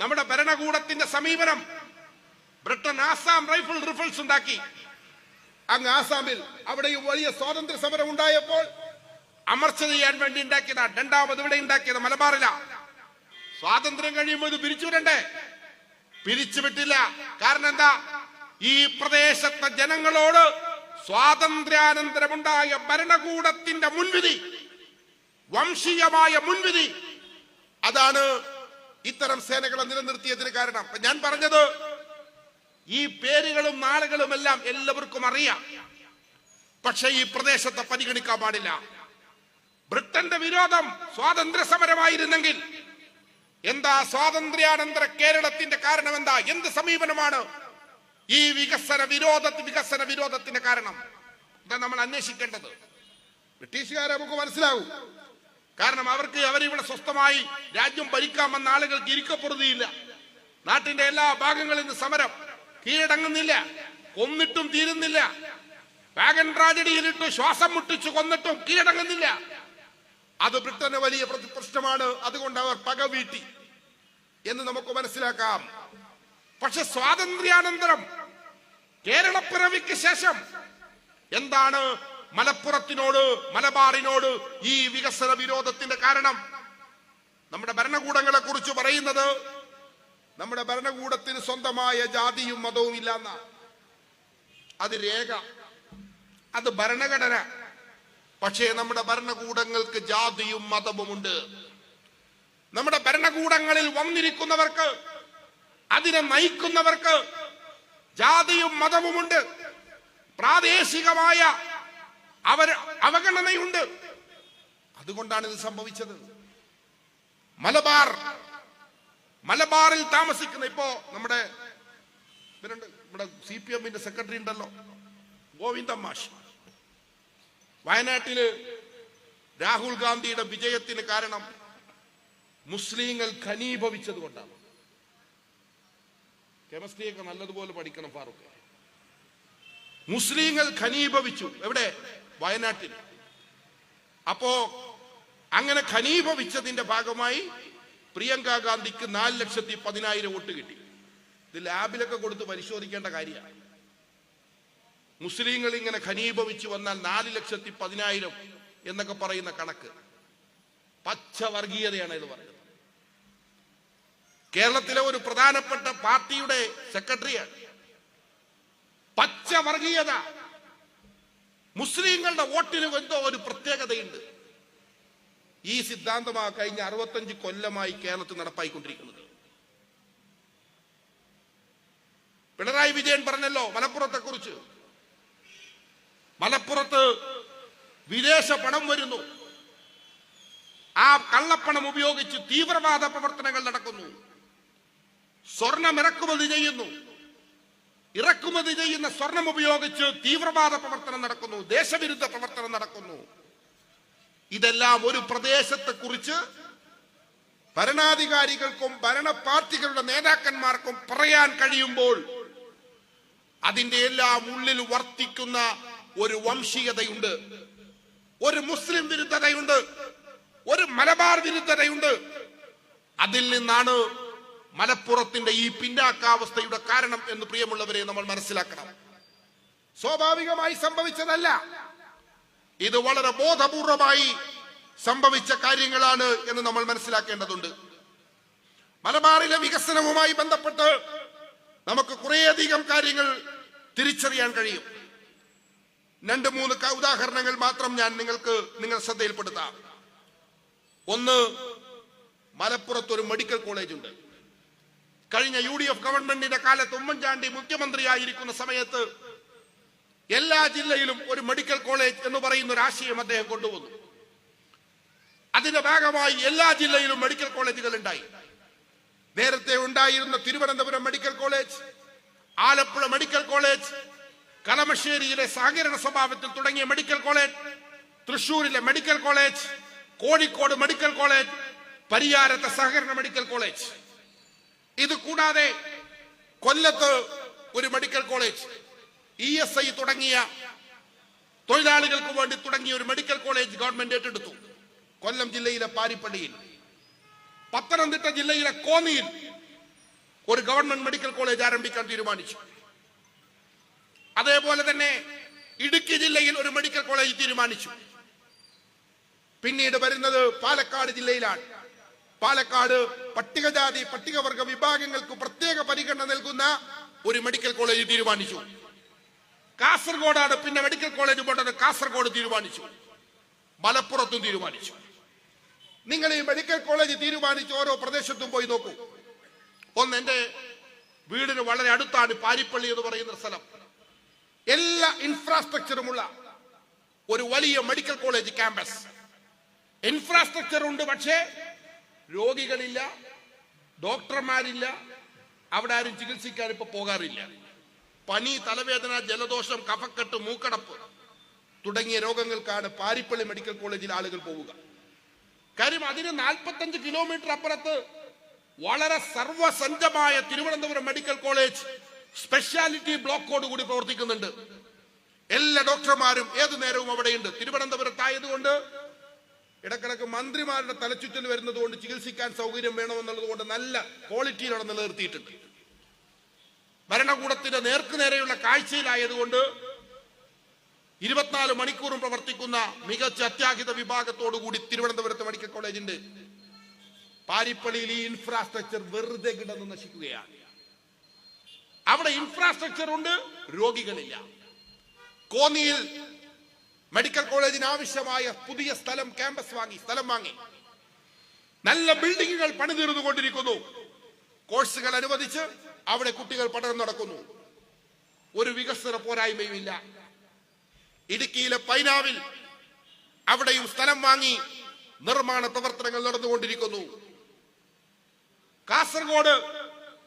[SPEAKER 1] നമ്മുടെ ഭരണകൂടത്തിന്റെ സമീപനം, ബ്രിട്ടൻ ആസാം റൈഫിൾസ് ഉണ്ടാക്കി. അങ്ങ് ആസാമിൽ അവിടെ വലിയ സ്വാതന്ത്ര്യ സമരം ഉണ്ടായപ്പോൾ അമർച്ച ചെയ്യാൻ വേണ്ടി ഉണ്ടാക്കിയതാണ്. രണ്ടാമത് ഇവിടെ ഉണ്ടാക്കിയത് മലബാറില. സ്വാതന്ത്ര്യം കഴിയുമ്പോൾ ഇത് പിരിച്ചുവിടണ്ടേ? പിരിച്ചുവിട്ടില്ല. കാരണം എന്താ? ഈ പ്രദേശത്തെ ജനങ്ങളോട് സ്വാതന്ത്ര്യാനന്തരമുണ്ടായ ഭരണകൂടത്തിന്റെ മുൻവിധി, വംശീയമായ മുൻവിധി, അതാണ് ഇത്തരം സേനകളെ നിലനിർത്തിയതിന് കാരണം. ഞാൻ പറഞ്ഞത് ഈ പേരുകളും നാളുകളും എല്ലാം എല്ലാവർക്കും അറിയാം. പക്ഷെ ഈ പ്രദേശത്തെ പരിഗണിക്കാൻ പാടില്ല. ബ്രിട്ടന്റെ വിരോധം സ്വാതന്ത്ര്യ സമരമായിരുന്നെങ്കിൽ എന്താ സ്വാതന്ത്ര്യാനന്തര കേരളത്തിന്റെ കാരണം? എന്താ, എന്ത് സമീപനമാണ് ഈ വികസന വിരോധത്തിന്റെ കാരണം? ഇതാ നമ്മൾ അന്വേഷിക്കേണ്ടത്. ബ്രിട്ടീഷുകാരെ നമുക്ക് മനസ്സിലാവും. കാരണം അവരിവിടെ സ്വസ്ഥമായി രാജ്യം ഭരിക്കാമെന്ന ആളുകൾക്ക് ഇരിക്കപ്പെടുകയില്ല. നാട്ടിന്റെ എല്ലാ ഭാഗങ്ങളിൽ നിന്ന് സമരം, കീഴടങ്ങുന്നില്ല, കൊന്നിട്ടും തീരുന്നില്ല. വാഗൻ ട്രാജഡിയിലിട്ട് ശ്വാസം മുട്ടിച്ചു കൊന്നിട്ടും കീഴടങ്ങുന്നില്ല. അത് ബ്രിട്ടന് വലിയ പ്രശ്നമാണ്. അതുകൊണ്ട് അവർ പകവീട്ടി എന്ന് നമുക്ക് മനസ്സിലാക്കാം. പക്ഷെ സ്വാതന്ത്ര്യാനന്തരം കേരളപ്പിറവിക്ക് ശേഷം എന്താണ് മലപ്പുറത്തിനോട്, മലബാറിനോട് ഈ വികസന വിരോധത്തിന്റെ കാരണം? നമ്മുടെ ഭരണകൂടങ്ങളെ കുറിച്ച് പറയുന്നത് നമ്മുടെ ഭരണകൂടത്തിന് സ്വന്തമായ ജാതിയും മതവും ഇല്ലെന്ന. അത് രേഖ, അത് ഭരണഘടന. പക്ഷേ നമ്മുടെ ഭരണകൂടങ്ങൾക്ക് ജാതിയും മതവുമുണ്ട്. നമ്മുടെ ഭരണകൂടങ്ങളിൽ വന്നിരിക്കുന്നവർക്ക്, അതിനെ നയിക്കുന്നവർക്ക് ജാതിയും മതവുമുണ്ട്. പ്രാദേശികമായ അവഗണനയുണ്ട്. അതുകൊണ്ടാണ് ഇത് സംഭവിച്ചത്. മലബാറിൽ താമസിക്കുന്ന ഇപ്പോ നമ്മുടെ CPM സെക്രട്ടറി ഉണ്ടല്ലോ, ഗോവിന്ദൻ മാഷ്. വയനാട്ടില് രാഹുൽ ഗാന്ധിയുടെ വിജയത്തിന് കാരണം മുസ്ലിങ്ങൾ ഘനീഭവിച്ചത് കൊണ്ടാണ്. കെമിസ്ട്രിയൊക്കെ നല്ലതുപോലെ പഠിക്കണം ഫാറൂഖ്. മുസ്ലിങ്ങൾ ഘനീഭവിച്ചു. എവിടെ? വയനാട്ടിൽ. അപ്പോ അങ്ങനെ ഘനീഭവിച്ചതിന്റെ ഭാഗമായി പ്രിയങ്ക ഗാന്ധിക്ക് 4,10,000 വോട്ട് കിട്ടി. ഇത് ലാബിലൊക്കെ കൊടുത്ത് പരിശോധിക്കേണ്ട കാര്യമാണ്. മുസ്ലിങ്ങൾ ഇങ്ങനെ ഘനീഭവിച്ചു വന്നാൽ 4,10,000 എന്നൊക്കെ പറയുന്ന കണക്ക് പച്ച വർഗീയതയാണ് ഇത് പറയുന്നത്. കേരളത്തിലെ ഒരു പ്രധാനപ്പെട്ട പാർട്ടിയുടെ സെക്രട്ടറിയാണ്. പച്ച വർഗീയത. മുസ്ലിങ്ങളുടെ വോട്ടിന് എന്തോ ഒരു പ്രത്യേകതയുണ്ട്. ഈ സിദ്ധാന്തമാണ് കഴിഞ്ഞ 65 കൊല്ലമായി കേരളത്തിൽ നടപ്പായിക്കൊണ്ടിരിക്കുന്നത്. പിണറായി വിജയൻ പറഞ്ഞല്ലോ മലപ്പുറത്തെ കുറിച്ച്. മലപ്പുറത്ത് വിദേശ പണം വരുന്നു. ആ കള്ളപ്പണം ഉപയോഗിച്ച് തീവ്രവാദ പ്രവർത്തനങ്ങൾ നടക്കുന്നു. സ്വർണം ഇറക്കുമതി ചെയ്യുന്നു. ഇറക്കുമതി ചെയ്യുന്ന സ്വർണം ഉപയോഗിച്ച് തീവ്രവാദ പ്രവർത്തനം നടക്കുന്നു, ദേശവിരുദ്ധ പ്രവർത്തനം നടക്കുന്നു. ഇതെല്ലാം ഒരു പ്രദേശത്തെ കുറിച്ച് ഭരണാധികാരികൾക്കും ഭരണ പാർട്ടികളുടെ നേതാക്കന്മാർക്കും പറയാൻ കഴിയുമ്പോൾ അതിന്റെ എല്ലാം ഉള്ളിൽ വർത്തിക്കുന്ന ഒരു വംശീയതയുണ്ട്, ഒരു മുസ്ലിം വിരുദ്ധതയുണ്ട്, ഒരു മലബാർ വിരുദ്ധതയുണ്ട്. അതിൽ നിന്നാണ് മലപ്പുറത്തിന്റെ ഈ പിന്നാക്കാവസ്ഥയുടെ കാരണം എന്ന് പ്രിയമുള്ളവരെ നമ്മൾ മനസ്സിലാക്കണം. സ്വാഭാവികമായി സംഭവിച്ചതല്ല. ഇത് വളരെ ബോധപൂർവമായി സംഭവിച്ച കാര്യങ്ങളാണ് എന്ന് നമ്മൾ മനസ്സിലാക്കേണ്ടതുണ്ട്. മലബാറിലെ വികസനവുമായി ബന്ധപ്പെട്ട് നമുക്ക് കുറേയധികം കാര്യങ്ങൾ തിരിച്ചറിയാൻ കഴിയും. 2-3 ഉദാഹരണങ്ങൾ മാത്രം ഞാൻ നിങ്ങൾ ശ്രദ്ധയിൽപ്പെടുത്താം. ഒന്ന്, മലപ്പുറത്ത് ഒരു മെഡിക്കൽ കോളേജ് ഉണ്ട്. കഴിഞ്ഞ UDF ഗവൺമെന്റിന്റെ കാലത്ത് ഉമ്മൻചാണ്ടി മുഖ്യമന്ത്രിയായിരിക്കുന്ന സമയത്ത് എല്ലാ ജില്ലയിലും ഒരു മെഡിക്കൽ കോളേജ് എന്ന് പറയുന്ന ഒരു ആശയം അദ്ദേഹം കൊണ്ടുവന്നു. അതിന്റെ ഭാഗമായി എല്ലാ ജില്ലയിലും മെഡിക്കൽ കോളേജുകൾ ഉണ്ടായി. നേരത്തെ ഉണ്ടായിരുന്ന Thiruvananthapuram medical college, Alappuzha medical college, കളമശ്ശേരിയിലെ സഹകരണ സ്വഭാവത്തിൽ തുടങ്ങിയ മെഡിക്കൽ കോളേജ്, തൃശൂരിലെ medical college, Kozhikode medical college, പരിയാരത്തെ സഹകരണ മെഡിക്കൽ കോളേജ്. ഇത് കൂടാതെ കൊല്ലത്ത് ഒരു മെഡിക്കൽ കോളേജ്, ESI തുടങ്ങിയ തൊഴിലാളികൾക്ക് വേണ്ടി തുടങ്ങിയ ഒരു മെഡിക്കൽ കോളേജ് ഗവൺമെന്റ് ഏറ്റെടുത്തു. കൊല്ലം ജില്ലയിലെ പാരിപ്പള്ളിയിൽ. പത്തനംതിട്ട ജില്ലയിലെ കോന്നിയിൽ ഒരു ഗവൺമെന്റ് മെഡിക്കൽ കോളേജ് ആരംഭിക്കാൻ തീരുമാനിച്ചു. അതേപോലെ തന്നെ ഇടുക്കി ജില്ലയിൽ ഒരു മെഡിക്കൽ കോളേജ് തീരുമാനിച്ചു. പിന്നീട് വരുന്നത് പാലക്കാട് ജില്ലയിലാണ്. പാലക്കാട് പട്ടികജാതി പട്ടികവർഗ വിഭാഗങ്ങൾക്ക് പ്രത്യേക പരിഗണന നൽകുന്ന ഒരു മെഡിക്കൽ കോളേജ് തീരുമാനിച്ചു. കാസർഗോഡാണ് പിന്നെ മെഡിക്കൽ കോളേജ് പോട്ടത്. കാസർഗോഡ് തീരുമാനിച്ചു. മലപ്പുറത്തും തീരുമാനിച്ചു. നിങ്ങൾ ഈ മെഡിക്കൽ കോളേജ് തീരുമാനിച്ച് ഓരോ പ്രദേശത്തും പോയി നോക്കൂ. ഒന്ന്, എന്റെ വീടിന് വളരെ അടുത്താണ് പാരിപ്പള്ളി എന്ന് പറയുന്ന സ്ഥലം. എല്ലാ ഇൻഫ്രാസ്ട്രക്ചറുമുള്ള ഒരു വലിയ മെഡിക്കൽ കോളേജ് ക്യാമ്പസ്. ഇൻഫ്രാസ്ട്രക്ചർ ഉണ്ട്, പക്ഷേ രോഗികളില്ല, ഡോക്ടർമാരില്ല, അവിടെ ആരും ചികിത്സിക്കാൻ ഇപ്പൊ പോകാറില്ല. പനി, തലവേദന, ജലദോഷം, കഫക്കെട്ട്, മൂക്കടപ്പ് തുടങ്ങിയ രോഗങ്ങൾക്കാണ് പാരിപ്പള്ളി മെഡിക്കൽ കോളേജിൽ ആളുകൾ പോവുക. കാര്യം അതിന് 45 കിലോമീറ്റർ അപ്പുറത്ത് വളരെ സർവസജ്ജമായ തിരുവനന്തപുരം മെഡിക്കൽ കോളേജ് സ്പെഷ്യാലിറ്റി ബ്ലോക്കോട് കൂടി പ്രവർത്തിക്കുന്നുണ്ട്. എല്ലാ ഡോക്ടർമാരും ഏതു നേരവും അവിടെയുണ്ട്. തിരുവനന്തപുരത്തായതുകൊണ്ട് ഇടക്കിടക്ക് മന്ത്രിമാരുടെ തലച്ചുറ്റൽ വരുന്നത് കൊണ്ട് ചികിത്സിക്കാൻ സൗകര്യം വേണമെന്നുള്ളത് കൊണ്ട് നല്ല ക്വാളിറ്റിയിൽ അവിടെ നിലനിർത്തിയിട്ടുണ്ട്. ഭരണകൂടത്തിന്റെ നേർക്കുനേരെയുള്ള കാഴ്ചയിലായതുകൊണ്ട് 24 മണിക്കൂറും പ്രവർത്തിക്കുന്ന മികച്ച അത്യാഹിത വിഭാഗത്തോടുകൂടി തിരുവനന്തപുരത്ത് മെഡിക്കൽ കോളേജുണ്ട്. പാരിപ്പള്ളിയിൽ ഈ ഇൻഫ്രാസ്ട്രക്ചർ വെറുതെ കിടന്ന് നശിക്കുകയാണ്. അവിടെ ഇൻഫ്രാസ്ട്രക്ചർ ഉണ്ട്, രോഗികളില്ല. കോന്നിയിൽ മെഡിക്കൽ കോളേജിന് ആവശ്യമായ പുതിയ ക്യാമ്പസ് സ്ഥലം വാങ്ങി നല്ല ബിൽഡിങ്ങുകൾ പണിതീർന്നുകൊണ്ടിരിക്കുന്നു. കോഴ്സുകൾ അനുവദിച്ച് അവിടെ കുട്ടികൾ പഠനം നടക്കുന്നു. ഒരു വികസന പോരായ്മയും ഇല്ല. ഇടുക്കിയിലെ പൈനാവിൽ അവിടെയും സ്ഥലം വാങ്ങി നിർമ്മാണ പ്രവർത്തനങ്ങൾ നടന്നുകൊണ്ടിരിക്കുന്നു. കാസർഗോഡ്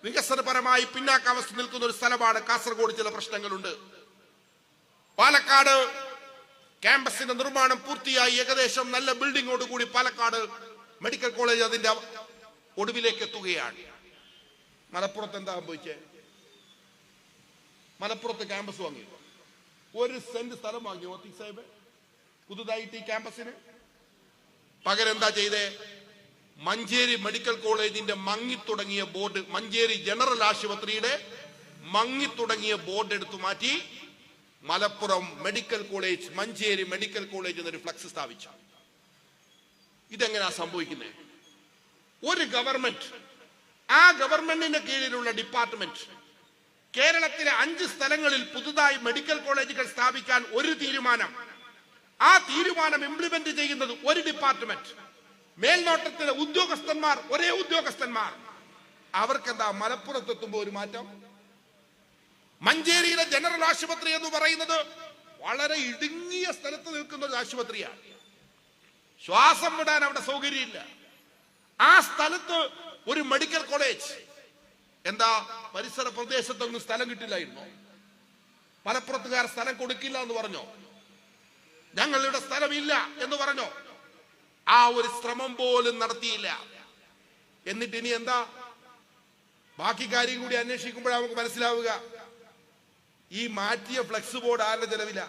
[SPEAKER 1] വികസനപരമായി പിന്നാക്കാവസ്ഥ നിൽക്കുന്ന ഒരു സ്ഥലമാണ്. കാസർഗോഡ് ചില പ്രശ്നങ്ങളുണ്ട്. പാലക്കാട് ക്യാമ്പസിന്റെ നിർമ്മാണം പൂർത്തിയായി ഏകദേശം നല്ല ബിൽഡിങ്ങോട് കൂടി പാലക്കാട് മെഡിക്കൽ കോളേജ് അതിന്റെ ഒടുവിലേക്ക് എത്തുകയാണ്. മലപ്പുറത്ത് എന്താ സംഭവിച്ചേ? മലപ്പുറത്ത് ക്യാമ്പസ് വാങ്ങി 1 സെന്റ് സ്ഥലം വാങ്ങി ഓത്തിക് സാഹിബ് പുതുതായിട്ട് ഈ ക്യാമ്പസിന് പകരം എന്താ ചെയ്തേ? മഞ്ചേരി മെഡിക്കൽ കോളേജിന്റെ മങ്ങിത്തുടങ്ങിയ ബോർഡ്, മഞ്ചേരി ജനറൽ ആശുപത്രിയുടെ മങ്ങിത്തുടങ്ങിയ ബോർഡ് എടുത്തു മാറ്റി Malappuram medical college, Manjeri medical college എന്നൊരു ഫ്ലക്സ് സ്ഥാപിച്ചു. ഇതെങ്ങനെയാ സംഭവിക്കുന്നത്? ഒരു ഗവൺമെന്റ്, ആ ഗവൺമെന്റിന്റെ കീഴിലുള്ള ഡിപ്പാർട്ട്മെന്റ് കേരളത്തിലെ 5 സ്ഥലങ്ങളിൽ പുതുതായി മെഡിക്കൽ കോളേജുകൾ സ്ഥാപിക്കാൻ ഒരു തീരുമാനം, ആ തീരുമാനം ഇംപ്ലിമെന്റ് ചെയ്യുന്നത് ഒരു ഡിപ്പാർട്ട്മെന്റ്, മേൽനോട്ടത്തിലെ ഉദ്യോഗസ്ഥന്മാർ ഒരേ ഉദ്യോഗസ്ഥന്മാർ. അവർക്കെന്താ മലപ്പുറത്തെത്തുമ്പോ ഒരു മാറ്റം? മഞ്ചേരിയിലെ ജനറൽ ആശുപത്രി എന്ന് പറയുന്നത് വളരെ ഇടുങ്ങിയ സ്ഥലത്ത് നിൽക്കുന്ന ഒരു ആശുപത്രിയാണ്. ശ്വാസം വിടാൻ അവിടെ സൗകര്യമില്ല. ആ സ്ഥലത്ത് ഒരു മെഡിക്കൽ കോളേജ്, എന്താ പരിസര പ്രദേശത്തൊന്നും സ്ഥലം കിട്ടില്ലായിരുന്നോ? മലപ്പുറത്തുകാർ സ്ഥലം കൊടുക്കില്ല എന്ന് പറഞ്ഞോ? ഞങ്ങളുടെ സ്ഥലമില്ല എന്ന് പറഞ്ഞോ? ആ ഒരു ശ്രമം പോലും നടത്തിയില്ല. എന്നിട്ട് ഇനി എന്താ? ബാക്കി കാര്യം കൂടി അന്വേഷിക്കുമ്പോഴാണ് നമുക്ക് മനസ്സിലാവുക, ഈ മാറ്റിയ ഫ്ലെക്സ് ബോർഡ് ആരുടെ ചെലവില?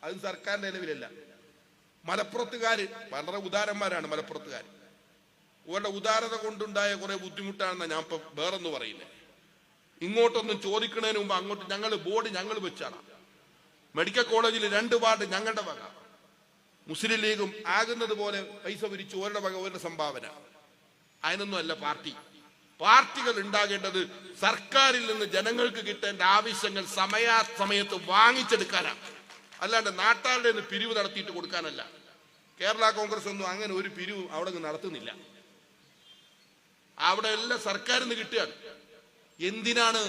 [SPEAKER 1] അത് സർക്കാരിന്റെ ചെലവിലല്ല. മലപ്പുറത്തുകാര് വളരെ ഉദാരന്മാരാണ്. മലപ്പുറത്തുകാർ അവരുടെ ഉദാരത കൊണ്ടുണ്ടായ കുറെ ബുദ്ധിമുട്ടാണെന്ന് ഞാൻ ഇപ്പൊ വേറൊന്നും പറയില്ല. ഇങ്ങോട്ടൊന്നും ചോദിക്കുന്നതിന് മുമ്പ് അങ്ങോട്ട് ബോർഡ് ഞങ്ങൾ വെച്ചാണ്. മെഡിക്കൽ കോളേജിൽ 2 വാർഡ് ഞങ്ങളുടെ വക, മുസ്ലിം ലീഗും ആകുന്നത് പോലെ പൈസ പിരിച്ചു ഓരുടെ വക, ഓരുടെ സംഭാവന. അതിനൊന്നും അല്ല പാർട്ടികൾ ഉണ്ടാകേണ്ടത് സർക്കാരിൽ നിന്ന് ജനങ്ങൾക്ക് കിട്ടേണ്ട ആവശ്യങ്ങൾ സമയത്ത് വാങ്ങിച്ചെടുക്കാനാണ്, അല്ലാണ്ട് നാട്ടാരുടെ നിന്ന് പിരിവ് നടത്തിയിട്ട് കൊടുക്കാനല്ല. കേരള കോൺഗ്രസ് ഒന്നും അങ്ങനെ ഒരു പിരിവ് അവിടെ നടത്തുന്നില്ല. അവിടെ എല്ലാം സർക്കാരിൽ നിന്ന് കിട്ടുകയാണ്. എന്തിനാണ്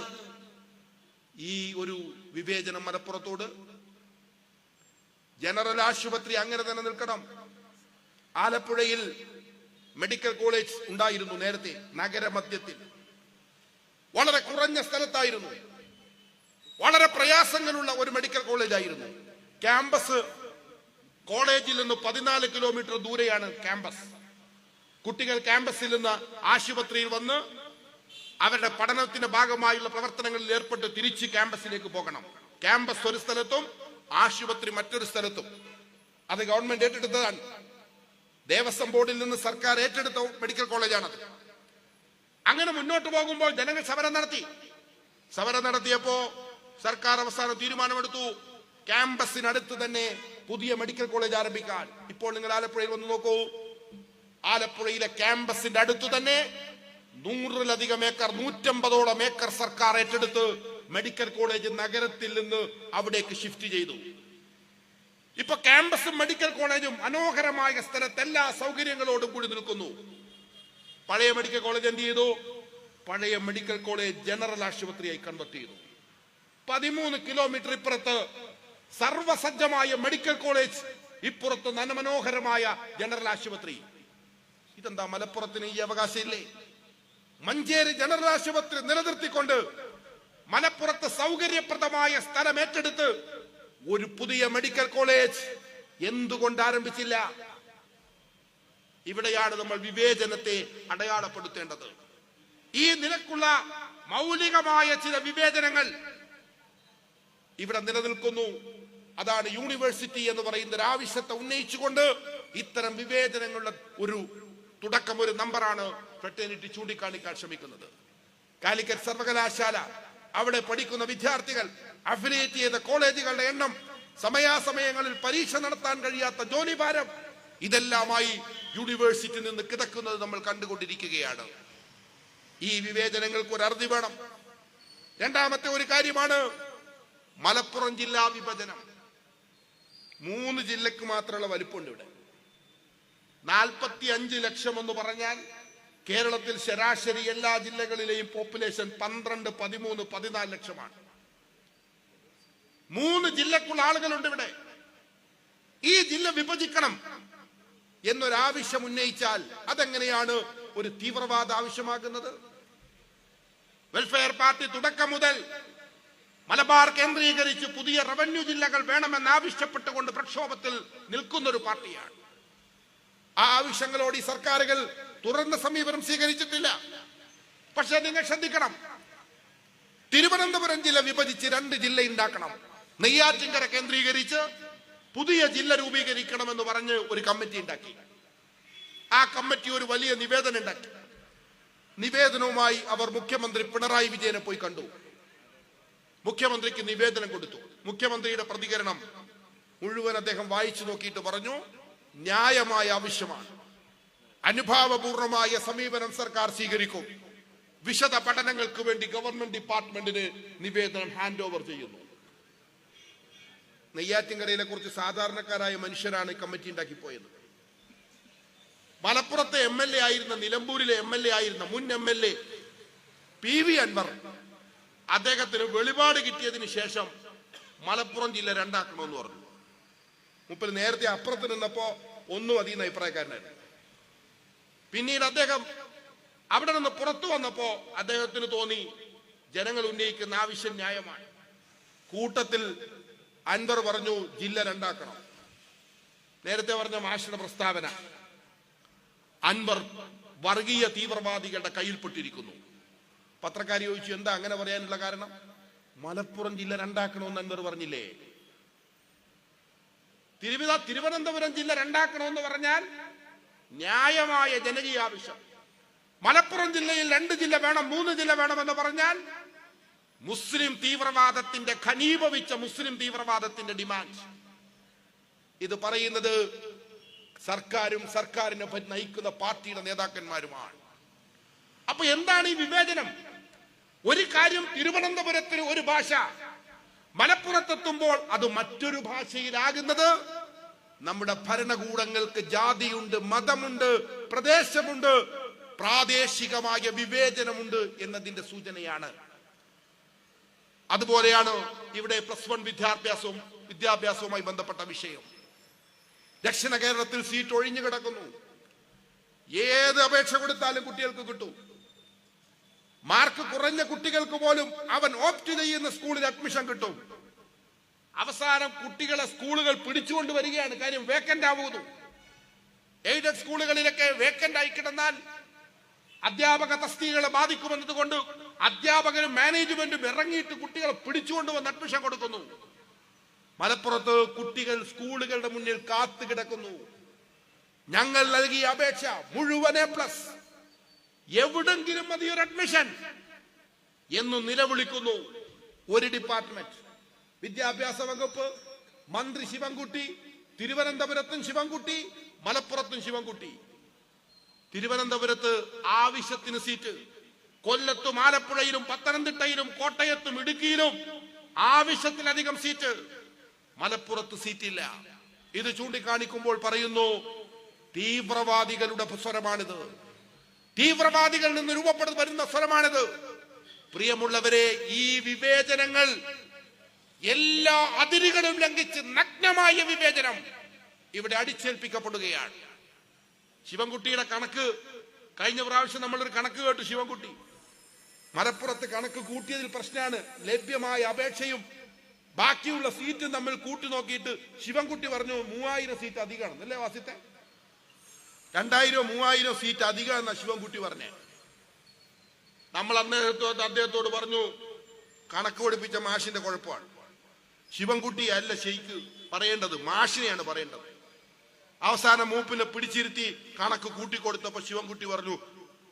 [SPEAKER 1] ഈ ഒരു വിവേചനം മലപ്പുറത്തോട്? ജനറൽ ആശുപത്രി അങ്ങനെ തന്നെ നിൽക്കണം. ആലപ്പുഴയിൽ മെഡിക്കൽ കോളേജ് ഉണ്ടായിരുന്നു നേരത്തെ, നഗരമധ്യത്തിൽ വളരെ കുറഞ്ഞ സ്ഥലത്തായിരുന്നു. വളരെ പ്രയാസങ്ങളുള്ള ഒരു മെഡിക്കൽ കോളേജ് ആയിരുന്നു. ക്യാമ്പസ് കോളേജിൽ നിന്ന് 14 കിലോമീറ്റർ ദൂരെയാണ് ക്യാമ്പസ്. കുട്ടികൾ ക്യാമ്പസിൽ നിന്ന് ആശുപത്രിയിൽ വന്ന് അവരുടെ പഠനത്തിന്റെ ഭാഗമായുള്ള പ്രവർത്തനങ്ങളിൽ ഏർപ്പെട്ട് തിരിച്ച് ക്യാമ്പസിലേക്ക് പോകണം. ക്യാമ്പസ് ഒരു സ്ഥലത്തും ആശുപത്രി മറ്റൊരു സ്ഥലത്തും. അത് ഗവൺമെന്റ് ഏറ്റെടുത്തതാണ്. ദേവസ്വം ബോർഡിൽ നിന്ന് സർക്കാർ ഏറ്റെടുത്ത മെഡിക്കൽ കോളേജാണത്. അങ്ങനെ മുന്നോട്ട് പോകുമ്പോൾ ജനങ്ങൾ സമരം നടത്തിയപ്പോ സർക്കാർ അവസാനം തീരുമാനമെടുത്തു, ക്യാമ്പസിനടുത്ത് തന്നെ പുതിയ മെഡിക്കൽ കോളേജ് ആരംഭിക്കാൻ. ഇപ്പോൾ നിങ്ങൾ ആലപ്പുഴയിൽ വന്ന് നോക്കൂ. ആലപ്പുഴയിലെ ക്യാമ്പസിന്റെ അടുത്ത് തന്നെ 100-ലധികം ഏക്കർ, 150ഓളം ഏക്കർ സർക്കാർ ഏറ്റെടുത്ത് മെഡിക്കൽ കോളേജ് നഗരത്തിൽ നിന്ന് അവിടേക്ക് ഷിഫ്റ്റ് ചെയ്തു. ഇപ്പൊ ക്യാമ്പസും മെഡിക്കൽ കോളേജും മനോഹരമായ സ്ഥലത്ത് എല്ലാ സൗകര്യങ്ങളോടും കൂടി നിൽക്കുന്നു. പഴയ മെഡിക്കൽ കോളേജ് എന്ത് ചെയ്തു? പഴയ മെഡിക്കൽ കോളേജ് ജനറൽ ആശുപത്രിയായി കൺവെർട്ട് ചെയ്തു. 13 കിലോമീറ്റർ ഇപ്പുറത്ത് സർവസജ്ജമായ മെഡിക്കൽ കോളേജ്, ഇപ്പുറത്ത് നനമനോഹരമായ ജനറൽ ആശുപത്രി. ഇതെന്താ മലപ്പുറത്തിന് ഈ അവകാശമില്ലേ? മഞ്ചേരി ജനറൽ ആശുപത്രി നിലനിർത്തിക്കൊണ്ട് മലപ്പുറത്ത് സൗകര്യപ്രദമായ സ്ഥലം ഏറ്റെടുത്ത് ഒരു പുതിയ മെഡിക്കൽ കോളേജ് എന്തുകൊണ്ട് ആരംഭിച്ചില്ല? ഇവിടെയാണ് നമ്മൾ വിവേചനത്തെ അടയാളപ്പെടുത്തേണ്ടത്. ഈ നിലക്കുള്ള മൗലികമായ ചില വിവേചനങ്ങൾ ഇവിടെ നിലനിൽക്കുന്നു. അതാണ് യൂണിവേഴ്സിറ്റി എന്ന് പറയുന്ന ഒരു ആവശ്യത്തെ ഉന്നയിച്ചുകൊണ്ട് ഇത്തരം വിവേചനങ്ങളുടെ ഒരു തുടക്കം, ഒരു നമ്പറാണ് ഫ്രട്ടേണിറ്റി ചൂണ്ടിക്കാണിക്കാൻ ശ്രമിക്കുന്നത്. കാലിക്കറ്റ് സർവകലാശാല, അവിടെ പഠിക്കുന്ന വിദ്യാർത്ഥികൾ, അഫിലിയേറ്റ് ചെയ്ത കോളേജുകളുടെ എണ്ണം, സമയാസമയങ്ങളിൽ പരീക്ഷ നടത്താൻ കഴിയാത്ത ജോലിഭാരം, ഇതെല്ലാമായി യൂണിവേഴ്സിറ്റി നിന്ന് കിടക്കുന്നത് നമ്മൾ കണ്ടുകൊണ്ടിരിക്കുകയാണ്. ഈ വിവേചനങ്ങൾക്ക് ഒരു അറുതി വേണം. രണ്ടാമത്തെ ഒരു കാര്യമാണ് മലപ്പുറം ജില്ലാ വിഭജനം. 3 ജില്ലക്ക് മാത്രമുള്ള വലിപ്പമുണ്ട് ഇവിടെ. 45 ലക്ഷം എന്ന് പറഞ്ഞാൽ കേരളത്തിൽ ശരാശരി എല്ലാ ജില്ലകളിലെയും പോപ്പുലേഷൻ 12, 13, 14 ലക്ഷമാണ്. 3 ജില്ലക്കുള്ള ആളുകളുണ്ട് ഇവിടെ. ഈ ജില്ല വിഭജിക്കണം എന്നൊരാവശ്യം ഉന്നയിച്ചാൽ അതെങ്ങനെയാണ് ഒരു തീവ്രവാദ ആവശ്യമാകുന്നത്? വെൽഫെയർ പാർട്ടി തുടക്കം മുതൽ മലബാർ കേന്ദ്രീകരിച്ച് പുതിയ റവന്യൂ ജില്ലകൾ വേണമെന്ന് ആവശ്യപ്പെട്ടുകൊണ്ട് പ്രക്ഷോഭത്തിൽ നിൽക്കുന്ന ഒരു പാർട്ടിയാണ്. ആ ആവശ്യങ്ങളോട് ഈ സർക്കാരുകൾ തുറന്ന സമീപനം സ്വീകരിച്ചിട്ടില്ല. പക്ഷെ നിങ്ങൾ ശ്രദ്ധിക്കണം, തിരുവനന്തപുരം ജില്ല വിഭജിച്ച് 2 ജില്ല ഉണ്ടാക്കണം, നെയ്യാറ്റിൻകര കേന്ദ്രീകരിച്ച് പുതിയ ജില്ല രൂപീകരിക്കണമെന്ന് പറഞ്ഞ് ഒരു കമ്മിറ്റി ഉണ്ടാക്കി. ആ കമ്മിറ്റി ഒരു വലിയ നിവേദനം ഉണ്ടാക്കി. നിവേദനവുമായി അവർ മുഖ്യമന്ത്രി പിണറായി വിജയനെ പോയി കണ്ടു. മുഖ്യമന്ത്രിക്ക് നിവേദനം കൊടുത്തു. മുഖ്യമന്ത്രിയുടെ പ്രതികരണം മുഴുവൻ അദ്ദേഹം വായിച്ചു നോക്കിയിട്ട് പറഞ്ഞു, ന്യായമായ ആവശ്യമാണ്, അനുഭാവപൂർണമായ സമീപനം സർക്കാർ സ്വീകരിക്കും, വിശദ പഠനങ്ങൾക്ക് വേണ്ടി ഗവൺമെന്റ് ഡിപ്പാർട്ട്മെന്റിന് നിവേദനം ഹാൻഡ് ഓവർ ചെയ്യുന്നു. നെയ്യാറ്റിൻകരയിലെ കുറിച്ച് സാധാരണക്കാരായ മനുഷ്യരാണ് കമ്മിറ്റി ഉണ്ടാക്കി പോയത്. മലപ്പുറത്തെ MLA ആയിരുന്ന, നിലമ്പൂരിലെ MLA ആയിരുന്ന മുൻ MLA PV അൻവർ, അദ്ദേഹത്തിന് വെളിപാട് കിട്ടിയതിന് ശേഷം മലപ്പുറം ജില്ല 2 ആക്കണമെന്ന് പറഞ്ഞു. മുപ്പത് നേരത്തെ അപ്പുറത്ത് നിന്നപ്പോ ഒന്നും അതീന്ന് അഭിപ്രായക്കാരനായിരുന്നു. പിന്നീട് അദ്ദേഹം അവിടെ നിന്ന് പുറത്തു വന്നപ്പോ അദ്ദേഹത്തിന് തോന്നി ജനങ്ങൾ ഉന്നയിക്കുന്ന ആവശ്യം ന്യായമാണ്. കൂട്ടത്തിൽ അൻവർ പറഞ്ഞു ജില്ല 2 ആക്കണം. നേരത്തെ പറഞ്ഞ മാഷിയുടെ പ്രസ്താവന അൻവർ വർഗീയ തീവ്രവാദികളുടെ കയ്യിൽപ്പെട്ടിരിക്കുന്നു. പത്രക്കാരി ചോദിച്ചു, എന്താ അങ്ങനെ പറയാനുള്ള കാരണം? മലപ്പുറം ജില്ല 2 ആക്കണമെന്ന് അൻവർ പറഞ്ഞില്ലേ? തിരുവനന്തപുരം ജില്ല 2 ആക്കണമെന്ന് പറഞ്ഞാൽ ന്യായമായ ജനകീയ ആവശ്യം. മലപ്പുറം ജില്ലയിൽ 2 ജില്ല വേണം, 3 ജില്ല വേണമെന്ന് പറഞ്ഞാൽ മുസ്ലിം തീവ്രവാദത്തിന്റെ, ഖനീഭവിച്ച മുസ്ലിം തീവ്രവാദത്തിന്റെ ഡിമാൻഡ്. ഇത് പറയുന്നത് സർക്കാരും സർക്കാരിനെ നയിക്കുന്ന പാർട്ടിയുടെ നേതാക്കന്മാരുമാണ്. അപ്പൊ എന്താണ് ഈ വിവേചനം? ഒരു കാര്യം തിരുവനന്തപുരത്തിന് ഒരു ഭാഷ, മലപ്പുറത്തെത്തുമ്പോൾ അത് മറ്റൊരു ഭാഷയിലാകുന്നത് നമ്മുടെ ഭരണകൂടങ്ങൾക്ക് ജാതിയുണ്ട്, മതമുണ്ട്, പ്രദേശമുണ്ട്, പ്രാദേശികമായ വിവേചനമുണ്ട് എന്നതിന്റെ സൂചനയാണ്. അതുപോലെയാണ് ഇവിടെ +1 വിദ്യാഭ്യാസവുമായി ബന്ധപ്പെട്ട വിഷയം. ദക്ഷിണ കേരളത്തിൽ സീറ്റ് ഒഴിഞ്ഞു കിടക്കുന്നു. ഏത് അപേക്ഷ കൊടുത്താലും കുട്ടികൾക്ക് കിട്ടും. മാർക്ക് കുറഞ്ഞ കുട്ടികൾക്ക് പോലും അവൻ ഓപ്റ്റ് ചെയ്യുന്ന സ്കൂളിൽ അഡ്മിഷൻ കിട്ടും. അവസാനം കുട്ടികളെ സ്കൂളുകൾ പിടിച്ചുകൊണ്ട് വരികയാണ്. കാര്യം വേക്കന്റ് ആവുന്നു. എയ്ഡഡ് സ്കൂളുകളിലൊക്കെ വേക്കന്റ് ആയി കിടന്നാൽ അധ്യാപക തസ്തികകളെ ബാധിക്കുമെന്നതുകൊണ്ട് അധ്യാപകരും മാനേജ്മെന്റും ഇറങ്ങിയിട്ട് കുട്ടികളെ പിടിച്ചുകൊണ്ടുവന്ന് അഡ്മിഷൻ കൊടുക്കുന്നു. മലപ്പുറത്ത് കുട്ടികൾ സ്കൂളുകളുടെ മുന്നിൽ കാത്തു കിടക്കുന്നു. ഞങ്ങൾ നൽകിയ അപേക്ഷ മുഴുവൻ A+, എവിടെങ്കിലും മതിയൊരു അഡ്മിഷൻ എന്ന് നിലവിളിക്കുന്നു. ഒരു ഡിപ്പാർട്ട്മെന്റ്, വിദ്യാഭ്യാസ വകുപ്പ്, മന്ത്രി ശിവൻകുട്ടി, തിരുവനന്തപുരത്തും ശിവൻകുട്ടി, മലപ്പുറത്തും ശിവൻകുട്ടി. തിരുവനന്തപുരത്ത് ആവശ്യത്തിന് സീറ്റ്, കൊല്ലത്തും ആലപ്പുഴയിലും പത്തനംതിട്ടയിലും കോട്ടയത്തും ഇടുക്കിയിലും ആവശ്യത്തിലധികം സീറ്റ്. മലപ്പുറത്ത് സീറ്റില്ല. ഇത് ചൂണ്ടിക്കാണിക്കുമ്പോൾ പറയുന്നു തീവ്രവാദികളുടെ സ്വരമാണിത്, തീവ്രവാദികളിൽ നിന്ന് രൂപപ്പെടുന്ന വരുന്ന സ്വരമാണിത്. പ്രിയമുള്ളവരെ, ഈ വിവേചനങ്ങൾ എല്ലാ അതിരുകളും ലംഘിച്ച് നഗ്നമായ വിവേചനം ഇവിടെ അടിച്ചേൽപ്പിക്കപ്പെടുകയാണ്. ശിവൻകുട്ടിയുടെ കണക്ക് കഴിഞ്ഞ പ്രാവശ്യം നമ്മളൊരു കണക്ക് കേട്ടു. ശിവൻകുട്ടി മലപ്പുറത്ത് കണക്ക് കൂട്ടിയതിൽ പ്രശ്നമാണ്. ലഭ്യമായ അപേക്ഷയും ബാക്കിയുള്ള സീറ്റും തമ്മിൽ കൂട്ടി നോക്കിയിട്ട് ശിവൻകുട്ടി പറഞ്ഞു 3000 സീറ്റ് അധികമാണ് അല്ലേ വാസിത്തെ? 2000-3000 സീറ്റ് അധികം എന്നാ ശിവൻകുട്ടി പറഞ്ഞേ. നമ്മൾ അദ്ദേഹത്തോട് പറഞ്ഞു കണക്ക് പഠിപ്പിച്ച മാഷിന്റെ കുഴപ്പമാണ്. ശിവൻകുട്ടി അല്ല ശരിക്ക് പറയേണ്ടത്, മാഷിനെയാണ് പറയേണ്ടത്. അവസാനം മൂപ്പിനെ പിടിച്ചിരുത്തി കണക്ക് കൂട്ടിക്കൊടുത്തപ്പോ ശിവൻകുട്ടി പറഞ്ഞു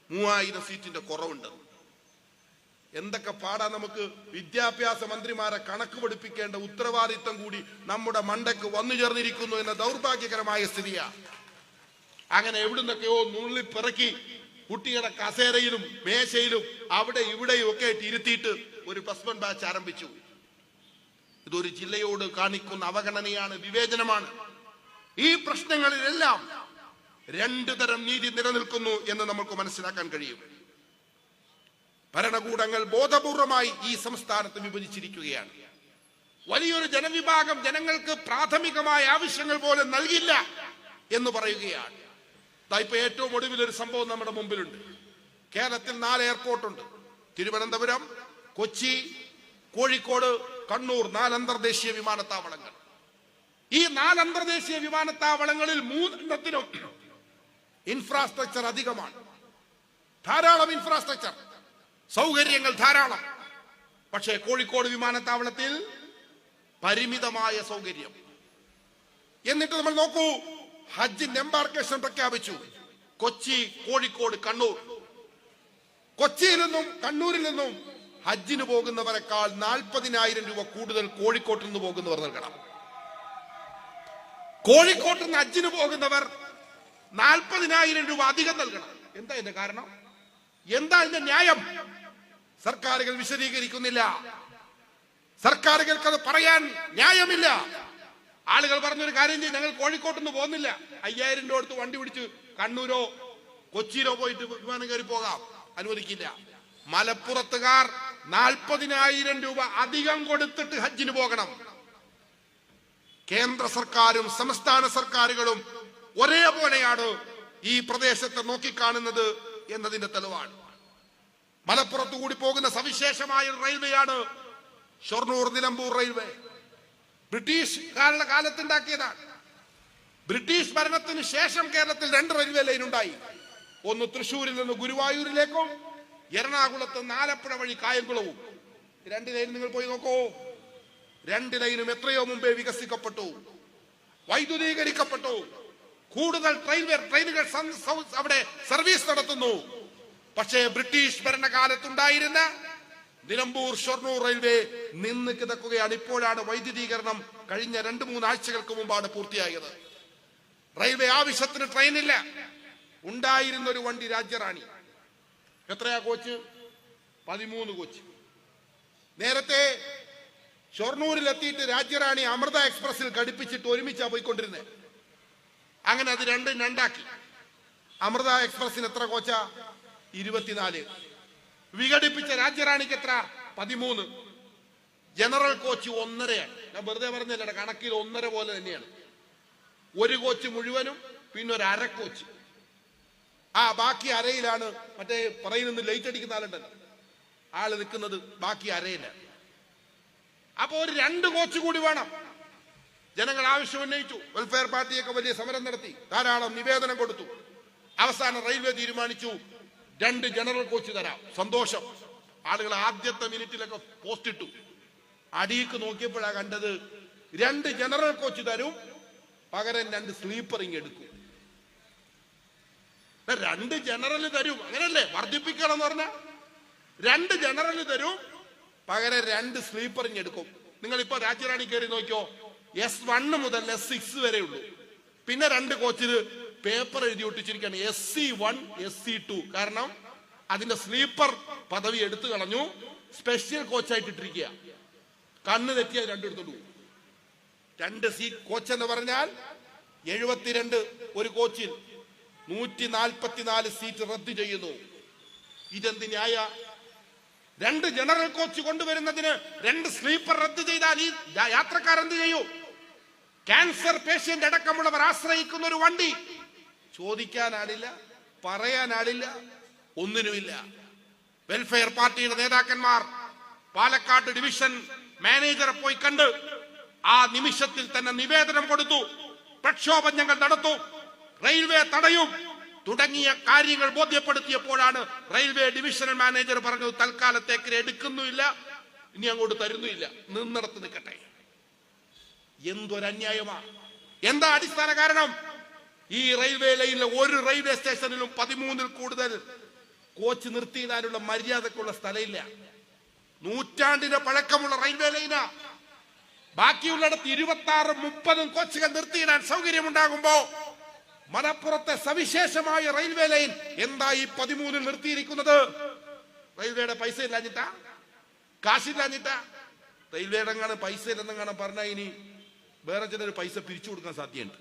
[SPEAKER 1] 3000 സീറ്റിന്റെ കുറവുണ്ട്. എന്തൊക്കെ പാടാ നമുക്ക്. വിദ്യാഭ്യാസ മന്ത്രിമാരെ കണക്ക് പഠിപ്പിക്കേണ്ട ഉത്തരവാദിത്തം കൂടി നമ്മുടെ മണ്ടയ്ക്ക് വന്നു ചേർന്നിരിക്കുന്നു എന്ന ദൗർഭാഗ്യകരമായ സ്ഥിതിയാണ്. അങ്ങനെ എവിടുന്നൊക്കെയോ നുള്ളിപ്പിറക്കി കുട്ടികളുടെ കസേരയിലും മേശയിലും അവിടെ ഇവിടെയും ഒക്കെ ആയിട്ട് ഇരുത്തിയിട്ട് ഒരു +1 ബാച്ച് ആരംഭിച്ചു. ഇതൊരു ജില്ലയോട് കാണിക്കുന്ന അവഗണനയാണ്, വിവേചനമാണ്. ഈ പ്രശ്നങ്ങളിലെല്ലാം 2 തരം നീതി നിലനിൽക്കുന്നു എന്ന് നമുക്ക് മനസ്സിലാക്കാൻ കഴിയും. ഭരണകൂടങ്ങൾ ബോധപൂർവമായി ഈ സംസ്ഥാനത്ത് വിഭജിച്ചിരിക്കുകയാണ്. വലിയൊരു ജനവിഭാഗം ജനങ്ങൾക്ക് പ്രാഥമികമായ ആവശ്യങ്ങൾ പോലും നൽകില്ല എന്ന് പറയുകയാണ്. ഇപ്പൊ ഏറ്റവും ഒടുവിലൊരു സംഭവം നമ്മുടെ മുമ്പിലുണ്ട്. കേരളത്തിൽ 4 എയർപോർട്ടുണ്ട്. തിരുവനന്തപുരം, കൊച്ചി, കോഴിക്കോട്, കണ്ണൂർ 4 അന്തർദേശീയ വിമാനത്താവളങ്ങൾ. ഈ 4 അന്തർദേശീയ വിമാനത്താവളങ്ങളിൽ 3 ഇൻഫ്രാസ്ട്രക്ചർ അധികമാണ്. ധാരാളം ഇൻഫ്രാസ്ട്രക്ചർ, സൗകര്യങ്ങൾ ധാരാളം. പക്ഷേ കോഴിക്കോട് വിമാനത്താവളത്തിൽ പരിമിതമായ സൗകര്യം. എന്നിട്ട് നമ്മൾ നോക്കൂ, ഹജ്ജിന്റെ എംബാർക്കേഷൻ പ്രഖ്യാപിച്ചു. കൊച്ചി, കോഴിക്കോട്, കണ്ണൂർ. കൊച്ചിയിൽ നിന്നും കണ്ണൂരിൽ നിന്നും ഹജ്ജിന് പോകുന്നവരെക്കാൾ 40,000 രൂപ കൂടുതൽ കോഴിക്കോട്ടിൽ നിന്ന് പോകുന്നവർ നൽകണം. കോഴിക്കോട്ടിൽ നിന്ന് ഹജ്ജിന് പോകുന്നവർ 40,000 രൂപ അധികം നൽകണം. എന്താ ഇതിന്റെ കാരണം? എന്താ ഇതിന്റെ ന്യായം? സർക്കാരുകൾ വിശദീകരിക്കുന്നില്ല. സർക്കാരുകൾക്ക് അത് പറയാൻ ന്യായമില്ല. ആളുകൾ പറഞ്ഞൊരു കാര്യം ചെയ്യും, ഞങ്ങൾ കോഴിക്കോട്ട് നിന്ന് പോകുന്നില്ല, 5000 രൂപ കൊടുത്ത് വണ്ടി പിടിച്ച് കണ്ണൂരോ കൊച്ചിയിലോ പോയിട്ട് വിമാനം കയറി പോകാം. അനുവദിക്കില്ല. മലപ്പുറത്തുകാർ 40,000 രൂപ അധികം കൊടുത്തിട്ട് ഹജ്ജിന് പോകണം. കേന്ദ്ര സർക്കാരും സംസ്ഥാന സർക്കാരുകളും ഒരേപോലെയാണ് ഈ പ്രദേശത്തെ നോക്കിക്കാണുന്നത് എന്നതിന്റെ തെളിവാണ്. മലപ്പുറത്തു കൂടി പോകുന്ന സവിശേഷമായ റെയിൽവേയാണ് ഷൊർണൂർ നിലമ്പൂർ റെയിൽവേ. ബ്രിട്ടീഷ് കാലത്തുണ്ടാക്കിയതാണ്. ബ്രിട്ടീഷ് ഭരണത്തിന് ശേഷം കേരളത്തിൽ 2 റെയിൽവേ ലൈൻ ഉണ്ടായി. ഒന്ന് തൃശ്ശൂരിൽ നിന്ന് ഗുരുവായൂരിലേക്കും എറണാകുളത്ത് ആലപ്പുഴ വഴി കായംകുളവും. 2 ലൈൻ നിങ്ങൾ പോയി നോക്കൂ. 2 ലൈനും എത്രയോ മുമ്പേ വികസിക്കപ്പെട്ടു, വൈദ്യുതീകരിക്കപ്പെട്ടു. കൂടുതൽ ട്രെയിനുകൾ അവിടെ സർവീസ് നടത്തുന്നു. പക്ഷേ ബ്രിട്ടീഷ് ഭരണകാലത്തുണ്ടായിരുന്ന നിലമ്പൂർ ഷൊർണൂർ റെയിൽവേ നിന്ന് കിടക്കുകയാണ്. ഇപ്പോഴാണ് വൈദ്യുതീകരണം കഴിഞ്ഞ 2-3 ആഴ്ചകൾക്ക് മുമ്പാണ് പൂർത്തിയായത്. റെയിൽവേ ആവശ്യത്തിന് ട്രെയിനില്ല. ഉണ്ടായിരുന്ന ഒരു വണ്ടി രാജ്യറാണി. എത്രയാ കോച്ച്? 13 കോച്ച്. നേരത്തെ ഷൊർണൂരിലെത്തിയിട്ട് രാജ്യറാണി അമൃത എക്സ്പ്രസിൽ ഘടിപ്പിച്ചിട്ട് ഒരുമിച്ചാ പോയിക്കൊണ്ടിരുന്നത്. അങ്ങനെ അത് 2-2 അമൃത എക്സ്പ്രസിന് എത്ര കോച്ചാ? 24. വിഘടിപ്പിച്ച രാജ്യറാണിക്ക് എത്ര? 13. General coach 1.5. ഞാൻ വെറുതെ പറഞ്ഞല്ല, കണക്കിൽ 1.5 പോലെ തന്നെയാണ്. ഒരു കോച്ച് മുഴുവനും, പിന്നെ ഒരു അര കോച്ച്. ബാക്കി അരയിലാണ് മറ്റേ പറയിൽ നിന്ന് ലൈറ്റ് അടിക്കുന്ന ആളുണ്ടല്ലോ, ആള് നിൽക്കുന്നത് ബാക്കി അരയിലാണ്. അപ്പൊ ഒരു 2 കോച്ച് കൂടി വേണം. ജനങ്ങൾ ആവശ്യം ഉന്നയിച്ചു. വെൽഫെയർ പാർട്ടിയൊക്കെ വലിയ സമരം നടത്തി, ധാരാളം നിവേദനം കൊടുത്തു. അവസാനം റെയിൽവേ തീരുമാനിച്ചു 2 ജനറൽ കോച്ച് തരാം. സന്തോഷം. ആളുകൾ ആദ്യത്തെ മിനിറ്റിലൊക്കെ പോസ്റ്റ് ഇട്ടു. അടിയിക്ക് നോക്കിയപ്പോഴാണ് കണ്ടത് 2 ജനറൽ കോച്ച് തരും, പകരം 2 സ്ലീപ്പറിങ് എടുക്കും. 2 ജനറൽ തരും, അങ്ങനല്ലേ വർദ്ധിപ്പിക്കണം എന്ന് പറഞ്ഞ. 2 ജനറൽ തരും, പകരം 2 സ്ലീപ്പറിങ് എടുക്കും. നിങ്ങൾ ഇപ്പൊ രാജ്യറാണി കയറി നോക്കിയോ, S1 മുതൽ S6 വരെ ഉള്ളൂ. പിന്നെ 2 കോച്ചിന് പേപ്പർ എഴുതി ഒട്ടിച്ചിരിക്കുകയാണ് SC1 SC2. കാരണം അതിന്റെ സ്ലീപ്പർ പദവി എടുത്തു കളഞ്ഞു, സ്പെഷ്യൽ കോച്ചായിട്ട് ഇട്ടിരിക്കുക. കണ്ണ് തെറ്റിയാൽ 2 എടുത്തോണ്ടു. 2 സീറ്റ് കോച്ച് എന്ന് പറഞ്ഞാൽ 72 ഒരു കോച്ചിൽ 144 സീറ്റ് റദ്ദ് ചെയ്യുന്നു. ഇതെന്ത് ന്യായ? 2 ജനറൽ കോച്ച് കൊണ്ടുവരുന്നതിന് 2 സ്ലീപ്പർ റദ്ദ് ചെയ്താൽ ഈ യാത്രക്കാർ എന്ത് ചെയ്യൂ? ക്യാൻസർ പേഷ്യന്റ് അടക്കമുള്ളവർ ആശ്രയിക്കുന്ന ഒരു വണ്ടി ചോദിക്കാനാളില്ല, പറയാനാളില്ല, ഒന്നിനുമില്ല. വെൽഫെയർ പാർട്ടിയുടെ നേതാക്കന്മാർ പാലക്കാട് ഡിവിഷൻ മാനേജറെ പോയി കണ്ട് ആ നിമിഷത്തിൽ തന്നെ നിവേദനം കൊടുത്തു. പ്രക്ഷോഭം ഞങ്ങൾ നടത്തും, റെയിൽവേ തടയും തുടങ്ങിയ കാര്യങ്ങൾ ബോധ്യപ്പെടുത്തിയപ്പോഴാണ് റെയിൽവേ ഡിവിഷണൽ മാനേജർ പറഞ്ഞത് തൽക്കാലത്തേക്ക് എടുക്കുന്നുമില്ല, ഇനി അങ്ങോട്ട് തരുന്നുമില്ല, നിന്നിടത്ത് നിൽക്കട്ടെ. എന്തൊരന്യായമാണ്! എന്താ അടിസ്ഥാന കാരണം? ഈ റെയിൽവേ ലൈനിലെ ഒരു റെയിൽവേ സ്റ്റേഷനിലും 13-ൽ കൂടുതൽ കോച്ച് നിർത്തിയിടാനുള്ള മര്യാദക്കുള്ള സ്ഥലമില്ല. നൂറ്റാണ്ടിന്റെ പഴക്കമുള്ള റെയിൽവേ ലൈനാ. ബാക്കിയുള്ളിടത്ത് 26-30 കോച്ചുകൾ നിർത്തിയിടാൻ സൗകര്യമുണ്ടാകുമ്പോ മലപ്പുറത്തെ സവിശേഷമായ റെയിൽവേ ലൈൻ എന്താ ഈ 13-ൽ നിർത്തിയിരിക്കുന്നത്? റെയിൽവേയുടെ പൈസ ഇല്ലാഞ്ഞിട്ടാ? കാശില്ലാഞ്ഞിട്ടാ? റെയിൽവേയുടെ പൈസ ഇല്ലെന്നെങ്ങാനും പറഞ്ഞാൽ ഇനി വേറെ ചിലർ പൈസ പിരിച്ചു കൊടുക്കാൻ സാധ്യതയുണ്ട്.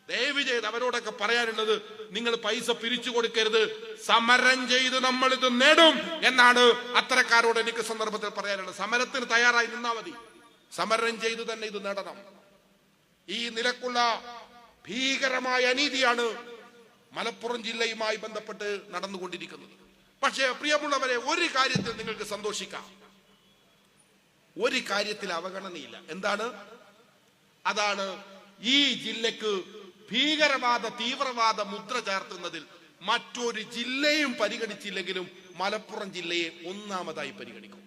[SPEAKER 1] ദയവ് ചെയ്ത് അവരോടൊക്കെ പറയാനുള്ളത്, നിങ്ങൾ പൈസ പിരിച്ചു കൊടുക്കരുത്, സമരം ചെയ്ത് നമ്മൾ ഇത് നേടും എന്നാണ് അത്തരക്കാരോട് എനിക്ക് സന്ദർഭത്തിൽ പറയാനുള്ളത്. സമരത്തിന് തയ്യാറായി നിന്നാ മതി, സമരം ചെയ്തു തന്നെ ഇത് നേടണം. ഈ നിലക്കുള്ള ഭീകരമായ അനീതിയാണ് മലപ്പുറം ജില്ലയുമായി ബന്ധപ്പെട്ട് നടന്നുകൊണ്ടിരിക്കുന്നത്. പക്ഷേ പ്രിയമുള്ളവരെ, ഒരു കാര്യത്തിൽ നിങ്ങൾക്ക് സന്തോഷിക്കാം, ഒരു കാര്യത്തിൽ അവഗണനയില്ല. എന്താണ്? അതാണ് ഈ ജില്ലക്ക് ഭീകരവാദ തീവ്രവാദ മുദ്ര ചാർത്തുന്നതിൽ മറ്റൊരു ജില്ലയും പരിഗണിച്ചില്ലെങ്കിലും മലപ്പുറം ജില്ലയെ ഒന്നാമതായി പരിഗണിക്കും.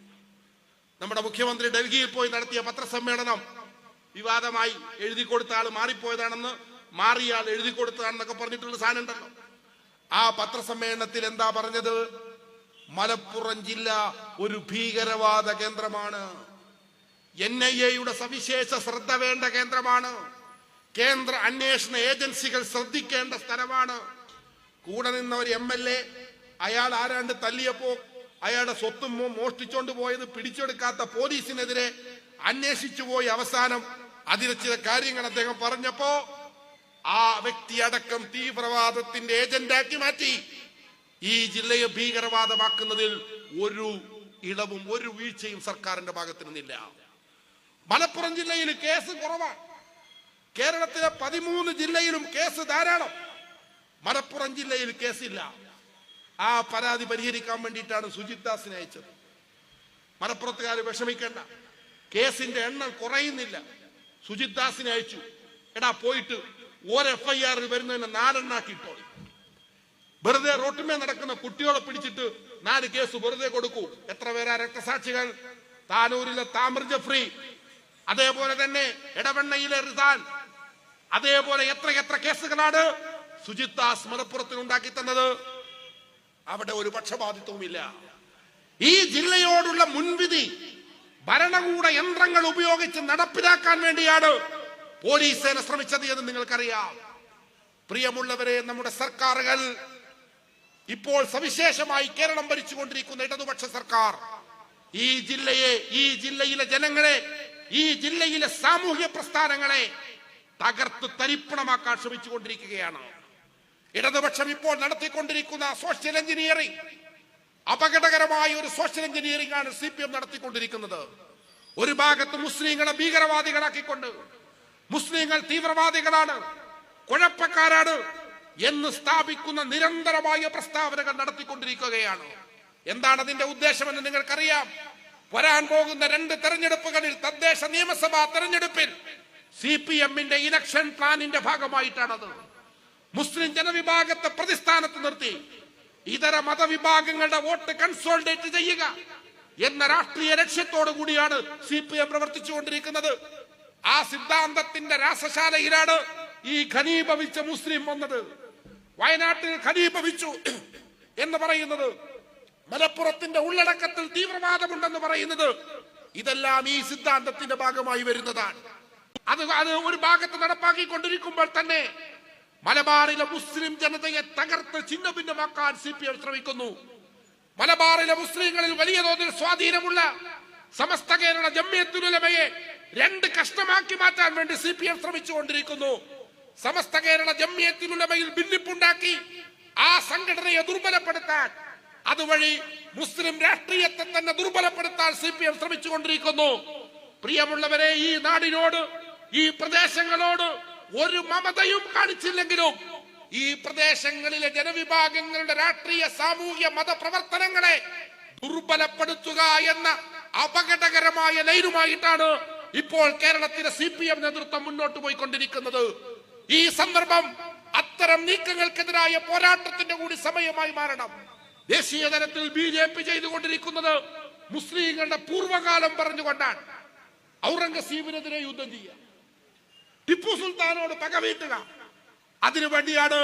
[SPEAKER 1] നമ്മുടെ മുഖ്യമന്ത്രി ഡൽഹിയിൽ പോയി നടത്തിയ പത്രസമ്മേളനം വിവാദമായി. എഴുതി കൊടുത്ത ആൾ മാറിപ്പോയതാണെന്ന്, മാറിയ ആൾ എഴുതി കൊടുത്തതാണെന്നൊക്കെ പറഞ്ഞിട്ടുള്ള സാധനം ഉണ്ടല്ലോ. ആ പത്രസമ്മേളനത്തിൽ എന്താ പറഞ്ഞത്? മലപ്പുറം ജില്ല ഒരു ഭീകരവാദ കേന്ദ്രമാണ്, NIA-യുടെ സവിശേഷ ശ്രദ്ധ വേണ്ട കേന്ദ്രമാണ്, കേന്ദ്ര അന്വേഷണ ഏജൻസികൾ ശ്രദ്ധിക്കേണ്ട സ്ഥലമാണ്. കൂടെ നിന്ന ഒരു MLA അയാൾ ആരാണ്ട് തല്ലിയപ്പോ അയാളുടെ സ്വത്തും മോഷ്ടിച്ചോണ്ട് പോയത് പിടിച്ചെടുക്കാത്ത പോലീസിനെതിരെ അന്വേഷിച്ചു പോയി അവസാനം അതിലെ ചില കാര്യങ്ങൾ അദ്ദേഹം പറഞ്ഞപ്പോ ആ വ്യക്തി അടക്കം തീവ്രവാദത്തിന്റെ ഏജന്റാക്കി മാറ്റി. ഈ ജില്ലയെ ഭീകരവാദമാക്കുന്നതിൽ ഒരു ഇളവും ഒരു വീഴ്ചയും സർക്കാരിന്റെ ഭാഗത്ത് നിന്നില്ല. മലപ്പുറം ജില്ലയിൽ കേസ് കുറവാണ്. കേരളത്തിലെ 13 ജില്ലയിലും കേസ് ധാരാളം. മലപ്പുറം ജില്ലയിൽ കേസില്ല. ആ പരാതി പരിഹരിക്കാൻ വേണ്ടിയിട്ടാണ് സുജിത് ദാസിനെ അയച്ചത്. മലപ്പുറത്തുകാർ വിഷമിക്കേണ്ട, കേസിന്റെ എണ്ണം കുറയുന്നില്ല. സുജിത് ദാസിനെ അയച്ചു, എടാ പോയിട്ട് ഒരു FIR വരുന്നതിന് 4 എണ്ണാക്കിട്ടോ. വെറുതെ റോട്ടുമേ നടക്കുന്ന കുട്ടികളെ പിടിച്ചിട്ട് 4 കേസ് വെറുതെ കൊടുക്കൂ. എത്ര പേരാ രക്തസാക്ഷികൾ? താനൂരിലെ താമർ ജഫ്രി, അതേപോലെ തന്നെ എടവണ്ണയിലെ റിസാൻ, അതേപോലെ എത്ര കേസുകളാണ് സുജിത് ദാസ് മലപ്പുറത്തിന് ഉണ്ടാക്കി തന്നത്. അവിടെ ഒരു പക്ഷപാതിത്വവുമില്ല. ഈ ജില്ലയോടുള്ള മുൻവിധി ഭരണകൂട യന്ത്രങ്ങൾ ഉപയോഗിച്ച് നടപ്പിലാക്കാൻ വേണ്ടിയാണ് പോലീസ് സേന ശ്രമിച്ചത് എന്ന് നിങ്ങൾക്കറിയാം. പ്രിയമുള്ളവരെ, നമ്മുടെ സർക്കാരുകൾ ഇപ്പോൾ സവിശേഷമായി കേരളം ഭരിച്ചുകൊണ്ടിരിക്കുന്ന ഇടതുപക്ഷ സർക്കാർ ഈ ജില്ലയെ, ഈ ജില്ലയിലെ ജനങ്ങളെ, ഈ ജില്ലയിലെ സാമൂഹ്യ പ്രസ്ഥാനങ്ങളെ തകർത്ത് തരിപ്പണമാക്കാൻ ശ്രമിച്ചുകൊണ്ടിരിക്കുകയാണ്. ഇടതുപക്ഷം ഇപ്പോൾ നടത്തിക്കൊണ്ടിരിക്കുന്ന സോഷ്യൽ എഞ്ചിനീയറിംഗ്, അപകടകരമായ ഒരു സോഷ്യൽ എഞ്ചിനീയറിംഗ് ആണ് CPM നടത്തിക്കൊണ്ടിരിക്കുന്നത്. ഒരു ഭാഗത്ത് മുസ്ലിങ്ങളെ ഭീകരവാദികളാക്കിക്കൊണ്ട് മുസ്ലിങ്ങൾ തീവ്രവാദികളാണ്, കുഴപ്പക്കാരാണ് എന്ന് സ്ഥാപിക്കുന്ന നിരന്തരമായ പ്രസ്താവനകൾ നടത്തിക്കൊണ്ടിരിക്കുകയാണ്. എന്താണ് അതിന്റെ ഉദ്ദേശമെന്ന് നിങ്ങൾക്കറിയാം. വരാൻ പോകുന്ന 2 തെരഞ്ഞെടുപ്പുകളിൽ, തദ്ദേശ നിയമസഭാ തെരഞ്ഞെടുപ്പിൽ CPM-ന്റെ ഇലക്ഷൻ പ്ലാനിന്റെ ഭാഗമായിട്ടാണത്. മുസ്ലിം ജനവിഭാഗത്തെ പ്രതിസ്ഥാനത്ത് നിർത്തി ഇതര മതവിഭാഗങ്ങളുടെ വോട്ട് കൺസോളിഡേറ്റ് ചെയ്യുക എന്ന രാഷ്ട്രീയ ലക്ഷ്യത്തോടു കൂടിയാണ് CPM പ്രവർത്തിച്ചുകൊണ്ടിരിക്കുന്നത്. ആ സിദ്ധാന്തത്തിന്റെ രാസശാലയിലാണ് ഈ ഘനീഭവിച്ച മുസ്ലിം വന്നത്. വയനാട്ടിൽ ഘനീഭവിച്ചു എന്ന് പറയുന്നത്, മലപ്പുറത്തിന്റെ ഉള്ളടക്കത്തിൽ തീവ്രവാദമുണ്ടെന്ന് പറയുന്നത്, ഇതെല്ലാം ഈ സിദ്ധാന്തത്തിന്റെ ഭാഗമായി വരുന്നതാണ്. അത് ഒരു ഭാഗത്ത് നടപ്പാക്കിക്കൊണ്ടിരിക്കുമ്പോൾ തന്നെ മലബാറിലെ മുസ്ലിം ജനതയെ തകർത്ത് ഛിന്നഭിന്നമാക്കാൻ CPM ശ്രമിക്കുന്നു. മലബാറിലെ മുസ്ലിങ്ങളിൽ വലിയ തോതിൽ സ്വാധീനമുള്ള സമസ്ത കേരള ജംഇയ്യത്തുൽ ഉലമയെ 2 കഷ്ണമാക്കി മാറ്റാൻ വേണ്ടി CPM ശ്രമിച്ചുകൊണ്ടിരിക്കുന്നു. സമസ്ത കേരള ജംഇയ്യത്തുൽ ഉലമയിൽ ഭിന്നിപ്പുണ്ടാക്കി ആ സംഘടനയെ ദുർബലപ്പെടുത്താൻ അതുവഴി മുസ്ലിം രാഷ്ട്രീയത്തെ തന്നെ ദുർബലപ്പെടുത്താൻ CPM ശ്രമിച്ചുകൊണ്ടിരിക്കുന്നു. പ്രിയമുള്ളവരെ, ഈ നാടിനോട്, ഈ പ്രദേശങ്ങളോട് ഒരു മമതയും കാണിച്ചില്ലെങ്കിലും ഈ പ്രദേശങ്ങളിലെ ജനവിഭാഗങ്ങളുടെ രാഷ്ട്രീയ, സാമൂഹ്യ, മതപ്രവർത്തനങ്ങളെ ദുർബലപ്പെടുത്തുക എന്ന അപകടകരമായ ലൈനുമായിട്ടാണ് ഇപ്പോൾ കേരളത്തിലെ CPM നേതൃത്വം മുന്നോട്ട് പോയിക്കൊണ്ടിരിക്കുന്നത്. ഈ സന്ദർഭം അത്തരം നീക്കങ്ങൾക്കെതിരായ പോരാട്ടത്തിന്റെ കൂടി സമയമായി മാറണം. ദേശീയ തലത്തിൽ BJP ചെയ്തുകൊണ്ടിരിക്കുന്നത് മുസ്ലിങ്ങളുടെ പൂർവ്വകാലം പറഞ്ഞുകൊണ്ടാണ്. ഔറംഗസീബിനെതിരെ യുദ്ധം ചെയ്യുക, ടിപ്പു സുൽത്താനോട് പകവീട്ടുക. അതിനുവേണ്ടിയാണ്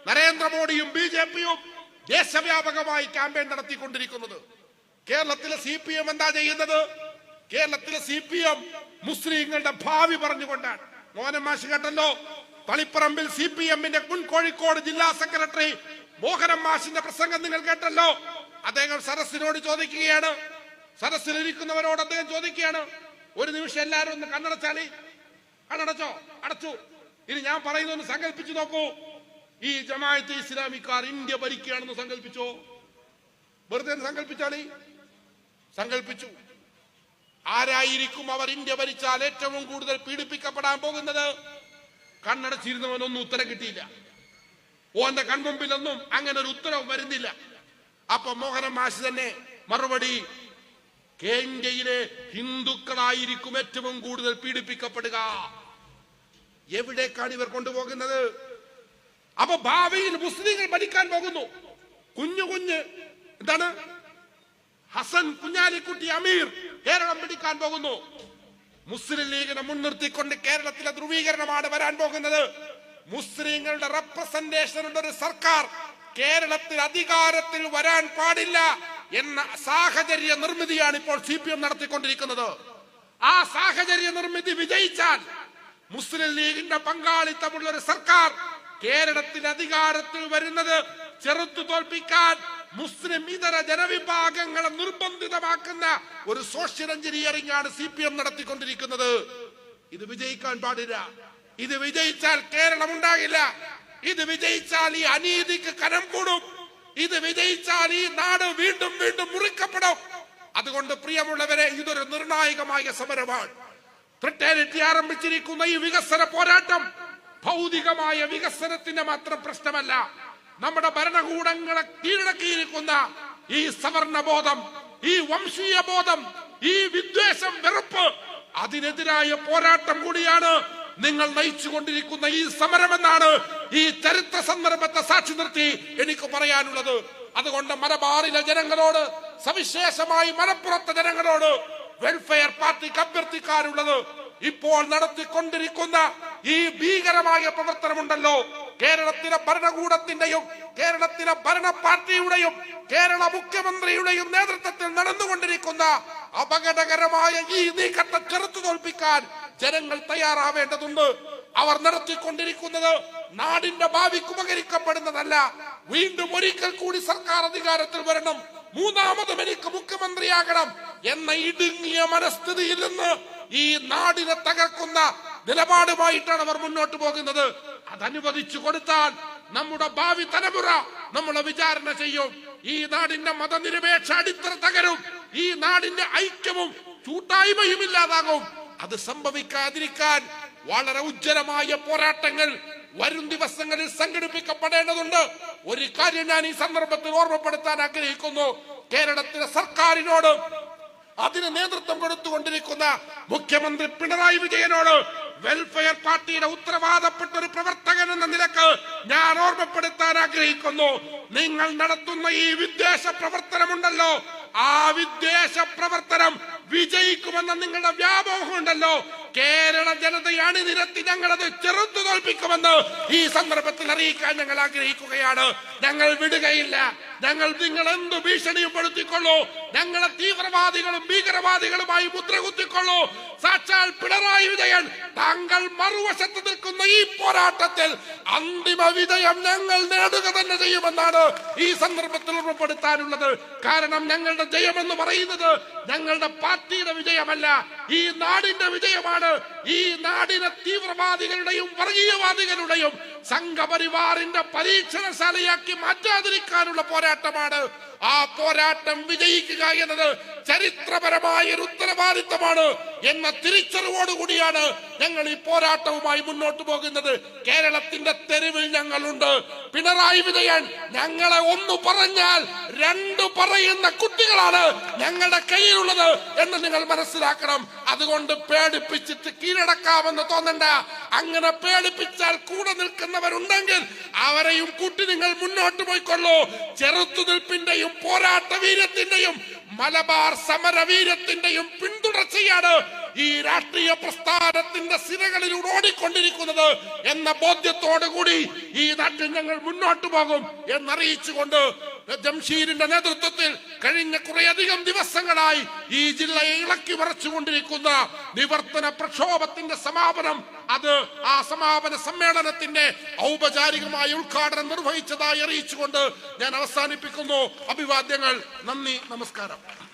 [SPEAKER 1] നരേന്ദ്രമോദിയും BJPയും ദേശവ്യാപകമായി ക്യാമ്പയിൻ നടത്തിക്കൊണ്ടിരിക്കുന്നത്. കേരളത്തിലെ CPM എന്താ ചെയ്യുന്നത്? കേരളത്തിലെ CPM മുസ്ലിങ്ങളുടെ ഭാവി പറഞ്ഞുകൊണ്ടാണ്. മോഹനൻ മാഷ് കേട്ടല്ലോ, തളിപ്പറമ്പിൽ CPM-ന്റെ മുൻ കോഴിക്കോട് ജില്ലാ സെക്രട്ടറി മോഹനൻ മാഷിന്റെ പ്രസംഗം നിങ്ങൾ കേട്ടല്ലോ. അദ്ദേഹം സദസ്സിനോട് ചോദിക്കുകയാണ്, സദസ്സിലിരിക്കുന്നവരോട് അദ്ദേഹം ചോദിക്കുകയാണ്, ഒരു നിമിഷം എല്ലാവരും ഒന്ന് കണ്ണടച്ചാലി. കണ്ണടച്ചോ? അടച്ചു. ഇനി ഞാൻ പറയുന്നൊന്ന് സങ്കല്പിച്ചു നോക്കൂ. ഈ ജമാഅത്തെ ഇസ്ലാമിക്കാർ ഇന്ത്യ ഭരിക്കുകയാണെന്ന് സങ്കല്പിച്ചോ? വെറുതെ സങ്കല്പിച്ചാളി. സങ്കല്പിച്ചു. ആരായിരിക്കും അവർ ഇന്ത്യ ഭരിച്ചാൽ ഏറ്റവും കൂടുതൽ പീഡിപ്പിക്കപ്പെടാൻ പോകുന്നത്? കണ്ണടച്ചിരുന്നവനൊന്നും ഉത്തരം കിട്ടിയില്ല. ഓന്റെ കൺമുമ്പിലൊന്നും അങ്ങനെ ഒരു ഉത്തരവ് വരുന്നില്ല. അപ്പൊ മോഹനൻ മാഷ് തന്നെ മറുപടി, ഇന്ത്യയിലെ ഹിന്ദുക്കളായിരിക്കും ഏറ്റവും കൂടുതൽ പീഡിപ്പിക്കപ്പെടുക. എവിടേക്കാണ് ഇവർ കൊണ്ടുപോകുന്നത്? അപ്പൊ ഭാവിയിൽ മുസ്ലിങ്ങൾ ഭരിക്കാൻ പോകുന്നു. കുഞ്ഞു എന്താണ്, ഹസൻ കുഞ്ഞാലിക്കുട്ടി അമീർ കേരളം പിടിക്കാൻ പോകുന്നു. മുസ്ലിം ലീഗിനെ മുൻനിർത്തിക്കൊണ്ട് കേരളത്തിലെ ധ്രുവീകരണമാണ് വരാൻ പോകുന്നത്. മുസ്ലിങ്ങളുടെ റെപ്രസെന്റേഷനുള്ള ഒരു സർക്കാർ കേരളത്തിൽ അധികാരത്തിൽ വരാൻ പാടില്ല എന്ന സാഹചര്യ നിർമ്മിതിയാണ് ഇപ്പോൾ CPM നടത്തിക്കൊണ്ടിരിക്കുന്നത്. ആ സാഹചര്യ നിർമ്മിതി വിജയിച്ചാൽ മുസ്ലിം ലീഗിന്റെ പങ്കാളിത്തമുള്ള ഒരു സർക്കാർ കേരളത്തിൽ അധികാരത്തിൽ വരുന്നത് ചെറുത്തു തോൽപ്പിക്കാൻ മുസ്ലിം ഇതര ജനവിഭാഗങ്ങളെ നിർബന്ധിതമാക്കുന്ന ഒരു സോഷ്യൽ എഞ്ചിനീയറിംഗ് ആണ് CPM നടത്തിക്കൊണ്ടിരിക്കുന്നത്. ഇത് വിജയിക്കാൻ പാടില്ല. ഇത് വിജയിച്ചാൽ കേരളം ഉണ്ടാകില്ല. ഇത് വിജയിച്ചാൽ ഈ അനീതിക്ക് കനം കൂടും. ഇത് വിജയിച്ചാൽ ഈ നാട് വീണ്ടും വീണ്ടും മുറിക്കപ്പെടും. അതുകൊണ്ട് പ്രിയമുള്ളവരെ, ഇതൊരു നിർണായകമായ സമരമാണ്. ഫ്രട്ടേണിറ്റി ആരംഭിച്ചിരിക്കുന്ന ഈ വികസന പോരാട്ടം ഭൗതികമായ വികസനത്തിന്റെ മാത്രം പ്രശ്നമല്ല. നമ്മുടെ ഭരണകൂടങ്ങളെ കീഴടക്കിയിരിക്കുന്ന ഈ സവർണ ബോധം, ഈ വംശീയ ബോധം, ഈ വിദ്വേഷം, വെറുപ്പ്, അതിനെതിരായ പോരാട്ടം കൂടിയാണ് നിങ്ങൾ നയിച്ചുകൊണ്ടിരിക്കുന്ന ഈ സമരമെന്നാണ് ഈ ചരിത്ര സന്ദർഭത്തെ സാക്ഷി നിർത്തി എനിക്ക് പറയാനുള്ളത്. അതുകൊണ്ട് മലബാറിലെ ജനങ്ങളോട്, സവിശേഷമായി മലപ്പുറത്തെ ജനങ്ങളോട് വെൽഫെയർ പാർട്ടിക്ക് അഭ്യർത്ഥിക്കാനുള്ളത്, ഇപ്പോൾ നടത്തിക്കൊണ്ടിരിക്കുന്ന ഈ ഭീകരമായ പ്രവർത്തനമുണ്ടല്ലോ, കേരളത്തിലെ ഭരണകൂടത്തിന്റെയും കേരളത്തിലെ ഭരണ പാർട്ടിയുടെയും കേരള മുഖ്യമന്ത്രിയുടെയും നേതൃത്വത്തിൽ നടന്നുകൊണ്ടിരിക്കുന്ന അപകടകരമായ ഈ നീക്കത്തെ ചെറുത്തു തോൽപ്പിക്കാൻ ജനങ്ങൾ തയ്യാറാവേണ്ടതുണ്ട്. അവർ നടത്തിക്കൊണ്ടിരിക്കുന്നത് നാടിന്റെ ഭാവിക്ക് ഉപകരിക്കപ്പെടുന്നതല്ല. വീണ്ടും ഒരിക്കൽ കൂടി സർക്കാർ അധികാരത്തിൽ വരണം, മൂന്നാമതും എനിക്ക് മുഖ്യമന്ത്രിയാകണം എന്ന ഇടുങ്ങിയ മനസ്ഥിതിയിൽ നിന്ന് ഈ നാടിനെ തകർക്കുന്ന നിലപാടുമായിട്ടാണ് അവർ മുന്നോട്ട് പോകുന്നത്. അതനുവദിച്ചു കൊടുത്താൽ നമ്മുടെ ഭാവി തലമുറ നമ്മളെ വിചാരണ ചെയ്യും. ഈ നാടിന്റെ മതനിരപേക്ഷ അടിത്തറ തകരും. ഈ നാടിന്റെ ഐക്യവും കൂട്ടായ്മയും ഇല്ലാതാകും. അത് സംഭവിക്കാതിരിക്കാൻ വളരെ ഉജ്ജ്വലമായ പോരാട്ടങ്ങൾ വരും ദിവസങ്ങളിൽ സംഘടിപ്പിക്കപ്പെടേണ്ടതുണ്ട്. ഒരു കാര്യം ഞാൻ ഈ സന്ദർഭത്തിൽ ഓർമ്മപ്പെടുത്താൻ ആഗ്രഹിക്കുന്നു. കേരളത്തിലെ സർക്കാരിനോട്, അതിന് നേതൃത്വം കൊടുത്തുകൊണ്ടിരിക്കുന്ന മുഖ്യമന്ത്രി പിണറായി വിജയനോട്, വെൽഫെയർ പാർട്ടിയുടെ ഉത്തരവാദപ്പെട്ട ഒരു പ്രവർത്തകൻ എന്ന നിലക്ക് ഞാൻ ഓർമ്മപ്പെടുത്താൻ ആഗ്രഹിക്കുന്നു. നിങ്ങൾ നടത്തുന്ന ഈ വിദ്വേഷ പ്രവർത്തനമുണ്ടല്ലോ, ആ വിദ്വേഷ പ്രവർത്തനം വിജയിക്കുമെന്ന നിങ്ങളുടെ വ്യാമോഹമുണ്ടല്ലോ, കേരള ജനതയെ അണിനിരത്തി ഞങ്ങളത് ചെറുത്തു തോൽപ്പിക്കുമെന്ന് ഈ സന്ദർഭത്തിൽ അറിയിക്കാൻ ഞങ്ങൾ ആഗ്രഹിക്കുകയാണ്. ഞങ്ങൾ വിടുകയില്ല. ഞങ്ങൾ നിങ്ങൾ എന്ത് ഭീഷണിയും പെടുത്തിക്കൊള്ളൂ, ഞങ്ങളെ തീവ്രവാദികളും ഭീകരവാദികളുമായി മുദ്രകുത്തിക്കൊള്ളൂ. സാക്ഷാൽ പിണറായി വിജയൻ താങ്കൾ മറുവശത്ത് നിൽക്കുന്ന ഈ പോരാട്ടത്തിൽ അന്തിമ വിജയം ഞങ്ങൾ നേടുക തന്നെ ചെയ്യുമെന്നാണ് ഈ സന്ദർഭത്തിൽ ഉറപ്പെടുത്താനുള്ളത്. കാരണം ഞങ്ങളുടെ ജയമെന്ന് പറയുന്നത് ഞങ്ങളുടെ പാർട്ടിയുടെ വിജയമല്ല, ഈ നാടിന്റെ വിജയമാണ്. ഈ നാടിനെ തീവ്രവാദികളുടെയും വർഗീയവാദികളുടെയും സംഘപരിവാറിന്റെ പരീക്ഷണശാലയാക്കി മാറ്റാതിരിക്കാനുള്ള പോരാട്ടമാണ്. ആ പോരാട്ടം വിജയിക്കുക എന്നത് ചരിത്രപരമായ ഒരു ഉത്തരവാദിത്തമാണ് എന്ന തിരിച്ചറിവോടുകൂടിയാണ് ഞങ്ങൾ ഈ പോരാട്ടവുമായി മുന്നോട്ട് പോകുന്നത്. കേരളത്തിന്റെ തെരുവിൽ ഞങ്ങളുണ്ട്. പിണറായി വിജയൻ ഞങ്ങളെ ഒന്ന് പറഞ്ഞാൽ രണ്ട് പറയുന്ന കുട്ടികളാണ് ഞങ്ങളുടെ കയ്യിലുള്ളത് എന്ന് നിങ്ങൾ മനസ്സിലാക്കണം. അതുകൊണ്ട് പേടിപ്പിച്ചിട്ട് കീഴടക്കാമെന്ന് തോന്നണ്ട. അങ്ങനെ പേടിപ്പിച്ചാൽ കൂടെ നിൽക്കുന്നവരുണ്ടെങ്കിൽ അവരെയും കൂട്ടി നിങ്ങൾ മുന്നോട്ട് പോയിക്കൊള്ളൂ. ചെറുത്തുനിൽപ്പിന്റെയും പോരാട്ട വീര്യത്തിന്റെയും മലബാർ സമരവീര്യത്തിന്റെയും പിന്തുടർച്ചയാണ് ഈ രാഷ്ട്രീയ പ്രസ്ഥാനത്തിന്റെ സിരകളിലൂടെ ഓടിക്കൊണ്ടിരിക്കുന്നത് എന്ന ബോധ്യത്തോടുകൂടി ഈ നാട്ടിൽ ഞങ്ങൾ മുന്നോട്ട് പോകും എന്നറിയിച്ചുകൊണ്ട് ജംഷീരിന്റെ നേതൃത്വത്തിൽ കഴിഞ്ഞ കുറേയധികം ദിവസങ്ങളായി ഈ ജില്ലയെ ഇളക്കി മറിച്ചുകൊണ്ടിരിക്കുന്ന നിവർത്തന പ്രക്ഷോഭത്തിന്റെ സമാപനം, അത് ആ സമാപന സമ്മേളനത്തിന്റെ ഔപചാരികമായ ഉദ്ഘാടനം നിർവഹിച്ചതായി അറിയിച്ചുകൊണ്ട് ഞാൻ അവസാനിപ്പിക്കുന്നു. അഭിവാദ്യങ്ങൾ. നന്ദി, നമസ്കാരം.